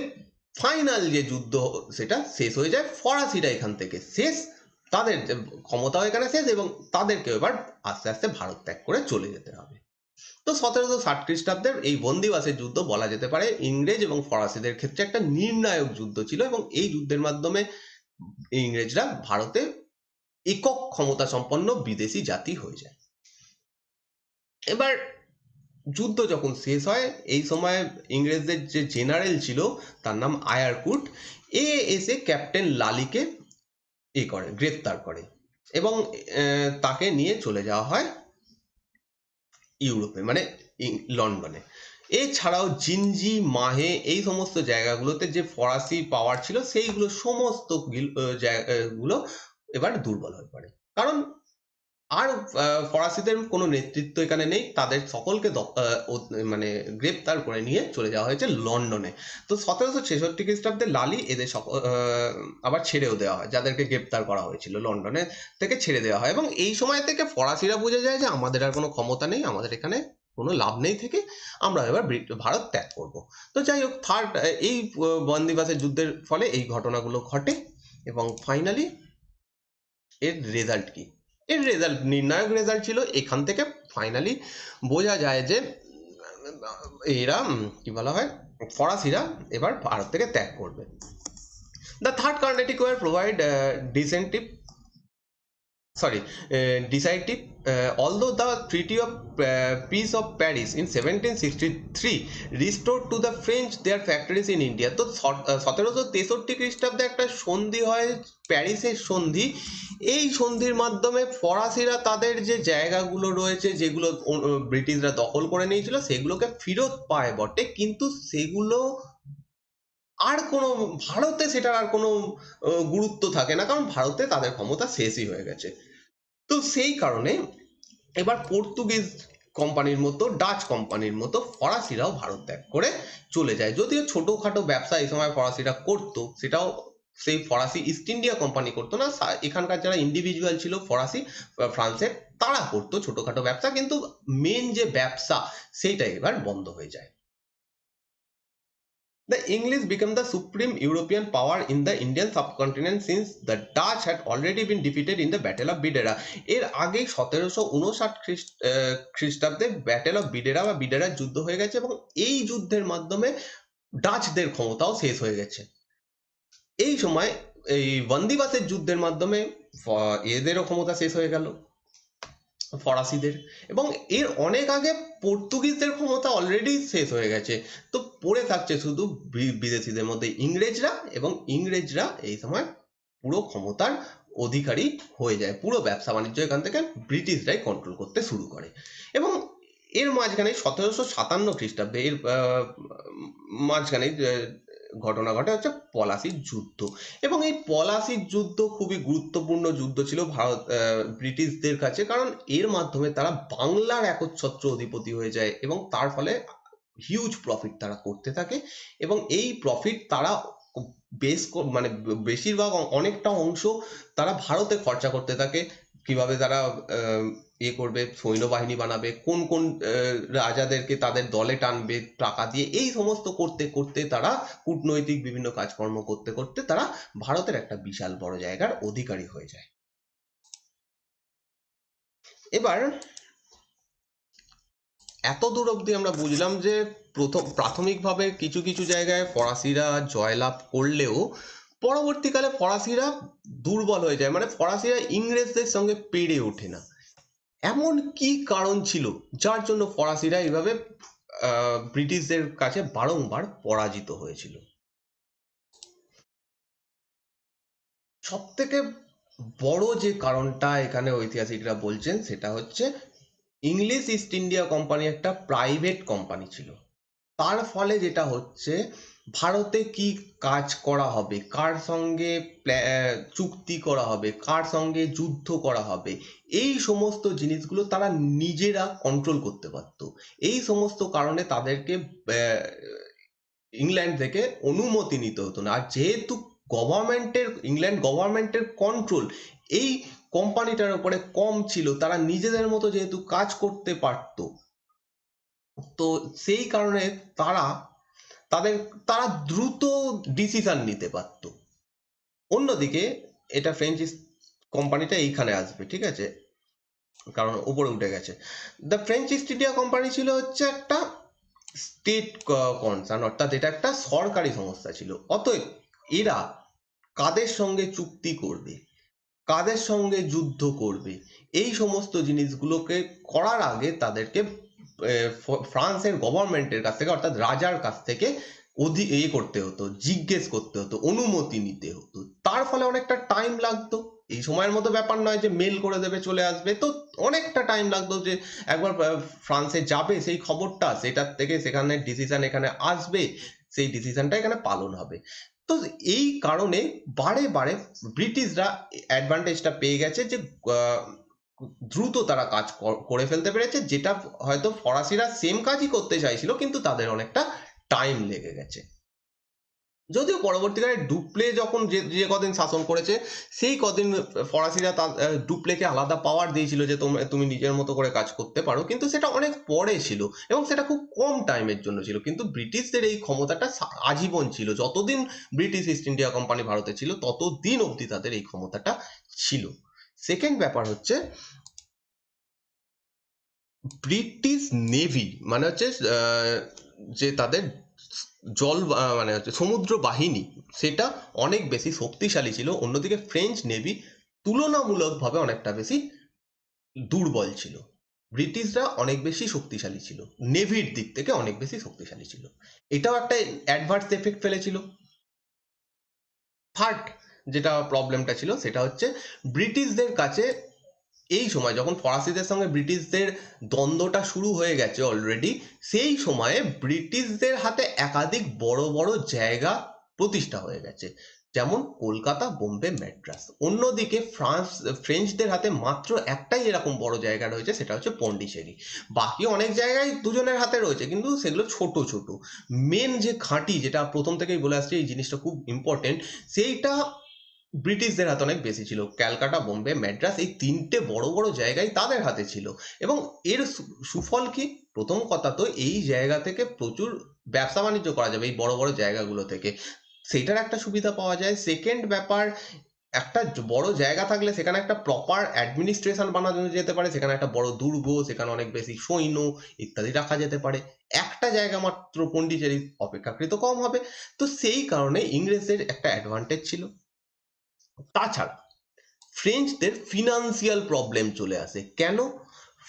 ফাইনাল যে যুদ্ধ সেটা শেষ হয়ে যায়, ফরাসিরা এখান থেকে শেষ, তাদের ক্ষমতাও এখানে শেষ এবং তাদেরকে এবার আস্তে আস্তে ভারত ত্যাগ করে চলে যেতে হবে। তো 1760 খ্রিস্টাব্দের এই বন্দিবাসের যুদ্ধ বলা যেতে পারে ইংরেজ এবং ফরাসিদের ক্ষেত্রে একটা নির্ণায়ক যুদ্ধ ছিল এবং এই যুদ্ধের মাধ্যমে ইংরেজরা ভারতে একক ক্ষমতা সম্পন্ন বিদেশি জাতি হয়ে যায়। এবার যুদ্ধ যখন শেষ হয়, এই সময় ইংরেজদের যে জেনারেল ছিল তার নাম আয়ারকুট, এ এসে ক্যাপ্টেন লালিকে গ্রেফতার করে এবং তাকে নিয়ে চলে যাওয়া হয় ইউরোপে, মানে লন্ডনে। এছাড়াও জিনজি, মাহে, এই সমস্ত জায়গাগুলোতে যে ফরাসি পাওয়ার ছিল সেইগুলো সমস্ত জায়গাগুলো এবার দুর্বল হয়ে পড়ে, কারণ আর ফরাসিদের কোনো নেতৃত্ব এখানে নেই। তাদের সকলকে মানে গ্রেপ্তার করে নিয়ে চলে যাওয়া হয়েছে লন্ডনে। তো 1766 খ্রিস্টাব্দে লালি এদের আবার ছেড়েও দেওয়া হয়, যাদেরকে গ্রেপ্তার করা হয়েছিল লন্ডনে থেকে ছেড়ে দেওয়া হয় এবং এই সময় থেকে ফরাসিরা বুঝে যায় যে আমাদের আর কোনো ক্ষমতা নেই, আমাদের এখানে কোনো লাভ নেই থেকে আমরা এবার ভারত ত্যাগ করব। তো যাই হোক, এই বন্দিবাসের যুদ্ধের ফলে এই ঘটনাগুলো ঘটে এবং ফাইনালি এর রেজাল্ট কি? এর রেজাল্ট, নির্ণায়ক রেজাল্ট ছিল। এখান থেকে ফাইনালি বোঝা যায় যে এরা কি বলা হয়, ফরাসিরা এবার ভারত থেকে ত্যাগ করবে। The third Carnatic war provide decisive, although the Treaty of Peace of Paris in 1763 restored to the French their factories in India. তো 1763 খ্রিস্টাব্দে একটা সন্ধি হয়, প্যারিসের সন্ধি। এই সন্ধির মাধ্যমে ফরাসিরা তাদের যে জায়গাগুলো রয়েছে যেগুলো ব্রিটিশরা দখল করে নিয়েছিল সেগুলোকে ফেরত পায় বটে, কিন্তু সেগুলো আর কোনো ভারতে সেটার আর কোনো গুরুত্ব থাকে না, কারণ ভারতে তাদের ক্ষমতা শেষই হয়ে গেছে। তো সেই কারণে এবার পর্তুগিজ কোম্পানির মতো, ডাচ কোম্পানির মতো ফরাসিরাও ভারত ত্যাগ করে চলে যায়। যদিও ছোটখাটো ব্যবসা এই সময় ফরাসিরা করতো, সেটাও সেই ফরাসি ইস্ট ইন্ডিয়া কোম্পানি করতো না, এখানকার যারা ইন্ডিভিজুয়াল ছিল ফরাসি ফ্রান্সের, তারা করতো ছোটখাটো ব্যবসা, কিন্তু মেন যে ব্যবসা সেইটা এবার বন্ধ হয়ে যায়। The English became the supreme European power in the Indian subcontinent since the Dutch had already been defeated in the Battle of Bidera. এর আগে 1759 খ্রিস্টাব্দে ব্যাটেল অফ বিডেরা বা বিডেরার যুদ্ধ হয়ে গেছে, এবং এই যুদ্ধের মাধ্যমে ডাচদের ক্ষমতাও শেষ হয়ে গেছে। এই সময় এই বন্দিবাসের যুদ্ধের মাধ্যমে এদেরও ক্ষমতা শেষ হয়ে গেল, ফরাসিদের, এবং এর অনেক আগে পর্তুগিজদের ক্ষমতা অলরেডি শেষ হয়ে গেছে। তো পড়ে থাকছে শুধু বিদেশিদের মধ্যে ইংরেজরা, এবং ইংরেজরা এই সময় পুরো ক্ষমতার অধিকারী হয়ে যায়। পুরো ব্যবসা বাণিজ্য এখান থেকে ব্রিটিশরাই কন্ট্রোল করতে শুরু করে। এবং এর মাঝখানে 1757 খ্রিস্টাব্দে এর মাঝখানে ঘটনা ঘটে হচ্ছে পলাশির যুদ্ধ। এবং এই পলাশির যুদ্ধ খুবই গুরুত্বপূর্ণ যুদ্ধ ছিল ভারত ব্রিটিশদের কাছে, কারণ এর মাধ্যমে তারা বাংলার একচ্ছত্র অধিপতি হয়ে যায়, এবং তার ফলে হিউজ প্রফিট তারা করতে থাকে। এবং এই প্রফিট তারা মানে বেশিরভাগ অনেকটা অংশ তারা ভারতে খরচা করতে থাকে। কিভাবে তারা করবে, সৈন্যবাহিনী বানাবে, কোন কোন রাজাদেরকে তাদের দলে টানবে টাকা দিয়ে, এই সমস্ত করতে করতে তারা কূটনৈতিক বিভিন্ন কাজকর্ম করতে করতে তারা ভারতের একটা বিশাল বড় জায়গার অধিকারী হয়ে যায়। এবার এত দূর অবধি আমরা বুঝলাম যে প্রাথমিকভাবে কিছু কিছু জায়গায় ফরাসিরা জয়লাভ করলেও পরবর্তীকালে ফরাসিরা দুর্বল হয়ে যায়, মানে ফরাসিরা ইংরেজদের সঙ্গে পেরে ওঠে না। এমন কি কারণ ছিল যার জন্য ফরাসিরা এইভাবে ব্রিটিশদের কাছে বারংবার পরাজিত হয়েছিল? সব থেকে বড় যে কারণটা এখানে ঐতিহাসিকরা বলছেন সেটা হচ্ছে ইংলিশ ইস্ট ইন্ডিয়া কোম্পানি একটা প্রাইভেট কোম্পানি ছিল। তার ফলে যেটা হচ্ছে, ভারতে কি কাজ করা হবে, কার সঙ্গে চুক্তি করা হবে, কার সঙ্গে যুদ্ধ করা হবে, এই সমস্ত জিনিসগুলো তারা নিজেরা কন্ট্রোল করতে পারতো। এই সমস্ত কারণে তাদেরকে ইংল্যান্ড থেকে অনুমতি নিতে হতো না। আর যেহেতু ইংল্যান্ড গভর্নমেন্টের কন্ট্রোল এই কোম্পানিটার উপরে কম ছিল, তারা নিজেদের মতো যেহেতু কাজ করতে পারতো, তো সেই কারণে তারা দ্রুত ডিসিশন নিতে পারত। অন্যদিকে এটা ফ্রেঞ্চ কোম্পানিটা এইখানে আসবে, ঠিক আছে, কারণ উপরে উঠে গেছে। The French east India company ছিল হচ্ছে একটা স্টেট কনসার্ন, অর্থাৎ এটা একটা সরকারি সংস্থা ছিল। অতএব এরা কাদের সঙ্গে চুক্তি করবে, কাদের সঙ্গে যুদ্ধ করবে, এই সমস্ত জিনিসগুলোকে করার আগে তাদেরকে ফ্রান্সের গভর্নমেন্টের কাছ থেকে, অর্থাৎ রাজার কাছ থেকে করতে হতো, জিজ্ঞেস করতে হতো, অনুমতি নিতে হতো। তার ফলে অনেকটা টাইম লাগতো। এই সময়ের মতো ব্যাপার নয় যে মেল করে দেবে চলে আসবে, তো অনেকটা টাইম লাগতো যে একবার ফ্রান্সে যাবে সেই খবরটা, সেটার থেকে সেখানে ডিসিশন এখানে আসবে, সেই ডিসিশনটা এখানে পালন হবে। তো এই কারণে বারে বারে ব্রিটিশরা অ্যাডভান্টেজটা পেয়ে গেছে যে দ্রুত তারা কাজ করে ফেলতে পেরেছে, যেটা হয়তো ফরাসিরা সেম কাজই করতে চাইছিল কিন্তু তাদের অনেকটা টাইম লেগে গেছে। যদিও পরবর্তীকালে ডুপ্লে যখন যে কদিন শাসন করেছে, সেই কদিন ফরাসিরা ডুপ্লেকে আলাদা পাওয়ার দিয়েছিল যে তুমি নিজের মতো করে কাজ করতে পারো, কিন্তু সেটা অনেক পরে ছিল এবং সেটা খুব কম টাইমের জন্য ছিল। কিন্তু ব্রিটিশদের এই ক্ষমতাটা আজীবন ছিল, যতদিন ব্রিটিশ ইস্ট ইন্ডিয়া কোম্পানি ভারতে ছিল ততদিন অবধি তাদের এই ক্ষমতাটা ছিল। সেকেন্ড ব্যাপার হচ্ছে, ব্রিটিশ নেভি মানে হচ্ছে যে তাদের মানে হচ্ছে সমুদ্র বাহিনী, সেটা অনেক বেশি শক্তিশালী ছিল। অন্যদিকে ফ্রেঞ্চ নেভি তুলনামূলকভাবে অনেকটা বেশি দুর্বল ছিল। ব্রিটিশরা অনেক বেশি শক্তিশালী ছিল, নেভির দিক থেকে অনেক বেশি শক্তিশালী ছিল। এটাও একটা অ্যাডভার্স এফেক্ট ফেলেছিল। থার্ড যেটা প্রবলেমটা ছিল সেটা হচ্ছে, ব্রিটিশদের কাছে এই সময় যখন ফরাসিদের সঙ্গে ব্রিটিশদের দ্বন্দ্বটা শুরু হয়ে গেছে অলরেডি, সেই সময়ে ব্রিটিশদের হাতে একাধিক বড় বড় জায়গা প্রতিষ্ঠা হয়ে গেছে। যেমন কলকাতা, বোম্বে, ম্যাড্রাস। অন্যদিকে ফ্রেঞ্চদের হাতে মাত্র একটাই এরকম বড় জায়গা রয়েছে, সেটা হচ্ছে পন্ডিচেরি। বাকি অনেক জায়গায় দুজনের হাতে রয়েছে, কিন্তু সেগুলো ছোট ছোট। মেন যে ঘাঁটি, যেটা প্রথম থেকেই বলে আসছি, এই জিনিসটা খুব ইম্পর্টেন্ট, সেইটা ব্রিটিশদের হাতে অনেক বেশি ছিল। ক্যালকাটা, বোম্বে, ম্যাড্রাস, এই তিনটে বড় বড় জায়গায় তাদের হাতে ছিল। এবং এর সুফল কি? প্রথম কথা তো এই জায়গা থেকে প্রচুর ব্যবসা বাণিজ্য করা যাবে, এই বড় বড় জায়গাগুলো থেকে, সেটার একটা সুবিধা পাওয়া যায়। সেকেন্ড ব্যাপার, একটা বড় জায়গা থাকলে সেখানে একটা প্রপার অ্যাডমিনিস্ট্রেশন বানানো যেতে পারে, সেখানে একটা বড় দুর্গ, সেখানে অনেক বেশি সৈন্য ইত্যাদি রাখা যেতে পারে। একটা জায়গা মাত্র পন্ডিচেরি অপেক্ষাকৃত কম হবে। তো সেই কারণে ইংরেজদের একটা অ্যাডভান্টেজ ছিল। তাছাড়া ফ্রেঞ্চদের ফিনান্সিয়াল প্রবলেম চলে আসে। কেন?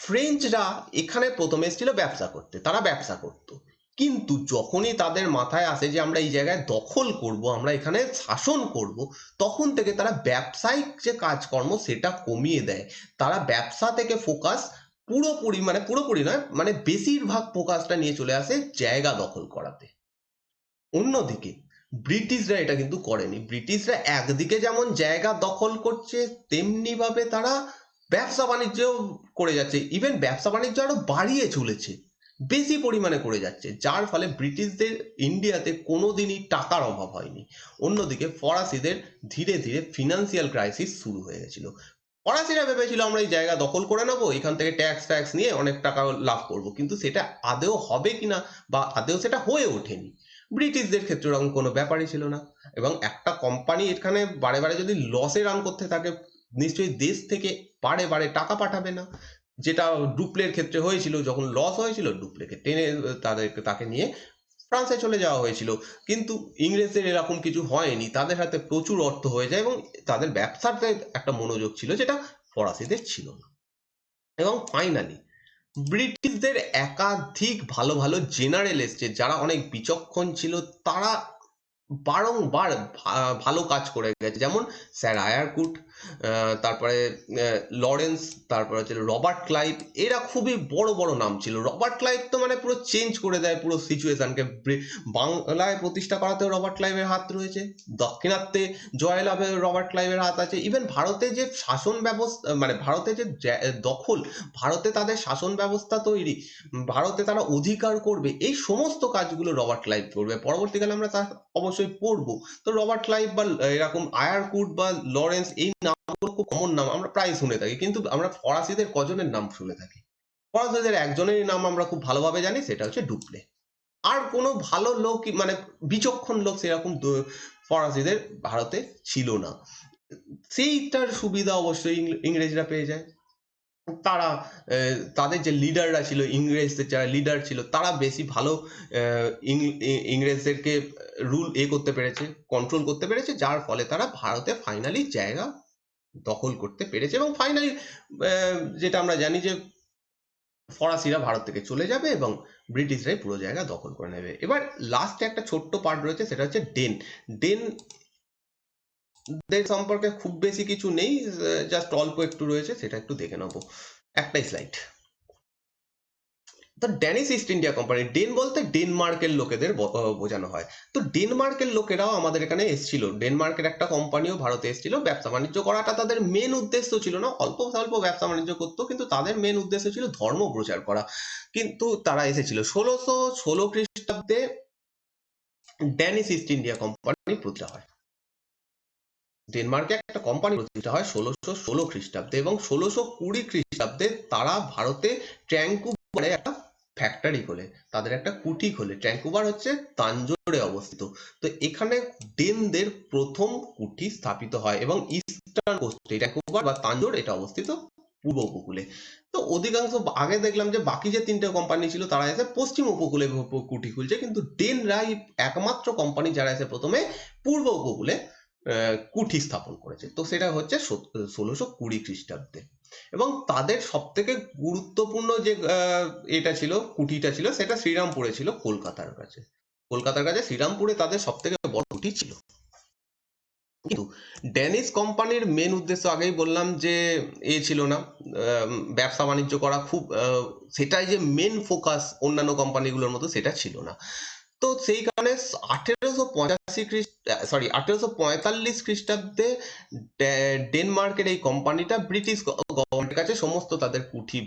ফ্রেঞ্চরা এখানে প্রথমে এসেছিল ব্যবসা করতে, তারা ব্যবসা করত। কিন্তু যখনই তাদের মাথায় আসে যে আমরা এই জায়গায় দখল করব, আমরা এখানে শাসন করব, তখন থেকে তারা ব্যবসায়িক যে কাজকর্ম সেটা কমিয়ে দেয়। তারা ব্যবসা থেকে ফোকাস পুরোপুরি, মানে পুরোপুরি নয়, মানে বেশিরভাগ ফোকাসটা নিয়ে চলে আসে জায়গা দখল করাতে। অন্যদিকে ব্রিটিশরা এটা কিন্তু করেনি। ব্রিটিশরা একদিকে যেমন জায়গা দখল করছে, তেমনি ভাবে তারা ব্যবসা বাণিজ্য করে যাচ্ছে। ইভেন ব্যবসা বাণিজ্য আরো বাড়িয়ে চলেছে, বেশি পরিমাণে করে যাচ্ছে, যার ফলে ব্রিটিশদের ইন্ডিয়াতে কোনোদিনই টাকার অভাব হয়নি। অন্যদিকে ফরাসিদের ধীরে ধীরে ফিনান্সিয়াল ক্রাইসিস শুরু হয়ে গেছিল। ফরাসিরা ভেবেছিল আমরা এই জায়গা দখল করে নেবো, এখান থেকে ট্যাক্স ট্যাক্স নিয়ে অনেক টাকা লাভ করব, কিন্তু সেটা আদেও হবে কিনা বা আদেও সেটা হয়ে ওঠেনি। ব্রিটিশদের ক্ষেত্রে এরকম কোনো ব্যাপারই ছিল না। এবং একটা কোম্পানি এখানে বারে বারে যদি লসে রান করতে থাকে, নিশ্চয়ই দেশ থেকে বারে বারে টাকা পাঠাবে না। যেটা ডুপ্লের ক্ষেত্রে হয়েছিল, যখন লস হয়েছিল ডুপ্লেকে টেনে তাকে নিয়ে ফ্রান্সে চলে যাওয়া হয়েছিল। কিন্তু ইংরেজদের এরকম কিছু হয়নি, তাদের হাতে প্রচুর অর্থ হয়ে যায় এবং তাদের ব্যবসাতে একটা মনোযোগ ছিল, যেটা ফরাসিদের ছিল না। এবং ফাইনালি ব্রিটিশদের একাধিক ভালো ভালো জেনারেল এসছে, যারা অনেক বিচক্ষণ ছিল। তারা বারংবার ভালো কাজ করে গেছে, যেমন স্যার আয়ারকুট, তারপরে লরেন্স, তারপরে হচ্ছে রবার্ট ক্লাইভ। এরা খুবই বড় বড় নাম ছিল। রবার্ট ক্লাইভ তো মানে পুরো চেঞ্জ করে দেয় পুরো সিচুয়েশনকে। বাংলায় প্রতিষ্ঠা করাতেও রবার্ট ক্লাইভের হাত রয়েছে, দাক্ষিণাত্যে জয়লাভে রবার্ট ক্লাইভের হাত আছে। ইভেন ভারতে যে শাসন ব্যবস্থা, মানে ভারতে যে দখল, ভারতে তাদের শাসন ব্যবস্থা তৈরি, ভারতে তারা অধিকার করবে, এই সমস্ত কাজগুলো রবার্ট ক্লাইভ করবে। পরবর্তীকালে আমরা তা অবশ্যই পড়বো। তো রবার্ট ক্লাইভ বা এরকম আয়ারকুট বা লরেন্স, এই নামগুলো খুব কমন নাম, আমরা প্রায় শুনে থাকি, কিন্তু আমরা ফরাসিদের কজনের নাম শুনে থাকি? ফরাসিদের একজনেরই নাম আমরা খুব ভালোভাবে জানি, সেটা হচ্ছে ডুপ্লে। আর কোনো ভালো লোক, মানে বিচক্ষণ লোক সেরকম ফরাসিদের ভারতে ছিল না। সেইটার সুবিধা অবশ্যই ইংরেজরা পেয়ে যায়। তারা তাদের যে লিডাররা ছিল, ইংরেজদের যারা লিডার ছিল, তারা বেশি ভালো ইংরেজদেরকে রুল করতে পেরেছে, কন্ট্রোল করতে পেরেছে, যার ফলে তারা ভারতে ফাইনালি জায়গা দখল করতে পেরেছে। এবং ফাইনালি যেটা আমরা জানি যে ফরাসিরা ভারত থেকে চলে যাবে এবং ব্রিটিশরাই পুরো জায়গা দখল করে নেবে। এবার লাস্টে একটা ছোট্ট পার্ট রয়েছে, সেটা হচ্ছে ডেন। ডেন দের সম্পর্কে খুব বেশি কিছু নেই, জাস্ট অল্প একটু রয়েছে, সেটা একটু দেখে নেবো। একটাই স্লাইড। তো ড্যানিশ ইস্ট ইন্ডিয়া কোম্পানি, ডেন বলতে ডেনমার্কের লোকেদের বোঝানো হয়। তো ডেনমার্কের লোকেরাও আমাদের এখানে এসেছিল। ডেনমার্কের একটা কোম্পানিও ভারতে এসেছিল। ব্যবসা বাণিজ্য করাটা তাদের মেন উদ্দেশ্য ছিল না, অল্প স্বল্প ব্যবসা বাণিজ্য করতো, কিন্তু তাদের মেন উদ্দেশ্য ছিল ধর্ম প্রচার করা। কিন্তু তারা এসেছিল 1616 খ্রিস্টাব্দে। ড্যানিশ ইস্ট ইন্ডিয়া কোম্পানি প্রতিষ্ঠা হয়। ডেনমার্কে একটা কোম্পানি প্রতিষ্ঠা হয় 1616 খ্রিস্টাব্দে, এবং 1620 খ্রিস্টাব্দে তারা ভারতে ট্র্যাঙ্কুবারে একটা ফ্যাক্টরি খোলে, তাদের একটা কুঠি খোলে। ট্র্যাঙ্কুবার হচ্ছে তাঞ্জোরে অবস্থিত। তো এখানে ডেনদের প্রথম কুঠি স্থাপিত হয়, এবং ইস্টার্ন কোস্টে ট্র্যাঙ্কুবার বা তাঞ্জোর এটা অবস্থিত পূর্ব উপকূলে। তো অধিকাংশ, আগে দেখলাম যে বাকি যে তিনটে কোম্পানি ছিল তারা এসে পশ্চিম উপকূলে কুঠি খুলছে, কিন্তু ডেনরাই একমাত্র কোম্পানি যারা এসে প্রথমে পূর্ব উপকূলে কুঠি স্থাপন করেছে। তো সেটা হচ্ছে 1620 খ্রিস্টাব্দে। এবং তাদের সব থেকে গুরুত্বপূর্ণ যে এটা ছিল, কুঠিটা ছিল, সেটা শ্রীরামপুরে ছিল, কলকাতার কাছে। কলকাতার কাছে শ্রীরামপুরে তাদের সব থেকে বড় কুঠি ছিল। কিন্তু ড্যানিশ কোম্পানির মেন উদ্দেশ্য আগেই বললাম যে ছিল না, ব্যবসা বাণিজ্য করা খুব, সেটাই যে মেন ফোকাস অন্যান্য কোম্পানিগুলোর মতো সেটা ছিল না। তো সেই কারণে 1845 খ্রিস্টাব্দে ডেনমার্কের এই কোম্পানিটা ব্রিটিশ গভর্নমেন্টের কাছে সমস্ত তাদের পুঁথি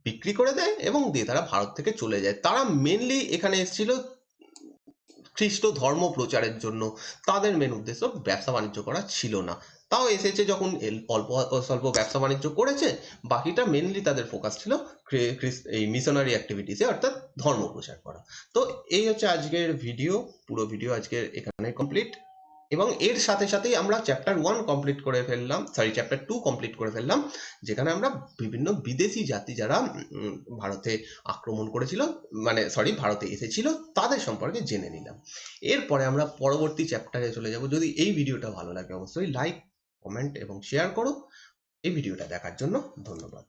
বিক্রি করে দেয় এবং দিয়ে তারা ভারত থেকে চলে যায়। তারা মেনলি এখানে এসেছিল খ্রিস্ট ধর্ম প্রচারের জন্য। তাদের মেন উদ্দেশ্য ব্যবসা বাণিজ্য করা ছিল না। তাও এসেছে যখন অল্প স্বল্প ব্যবসা বাণিজ্য করেছে, বাকিটা মেনলি তাদের ফোকাস ছিল এই মিশনারি অ্যাক্টিভিটিসে, অর্থাৎ ধর্ম প্রচার করা। তো এই হচ্ছে আজকের ভিডিও। পুরো ভিডিও আজকের এখানে কমপ্লিট, এবং এর সাথে সাথেই আমরা চ্যাপ্টার 2 কমপ্লিট করে ফেললাম, যেখানে আমরা বিভিন্ন বিদেশি জাতি যারা ভারতে আক্রমণ করেছিল, মানে ভারতে এসেছিল, তাদের সম্পর্কে জেনে নিলাম। এরপরে আমরা পরবর্তী চ্যাপ্টারে চলে যাব। যদি এই ভিডিওটা ভালো লাগে অবশ্যই লাইক, কমেন্ট এবং শেয়ার করো। এই ভিডিওটা দেখার জন্য ধন্যবাদ।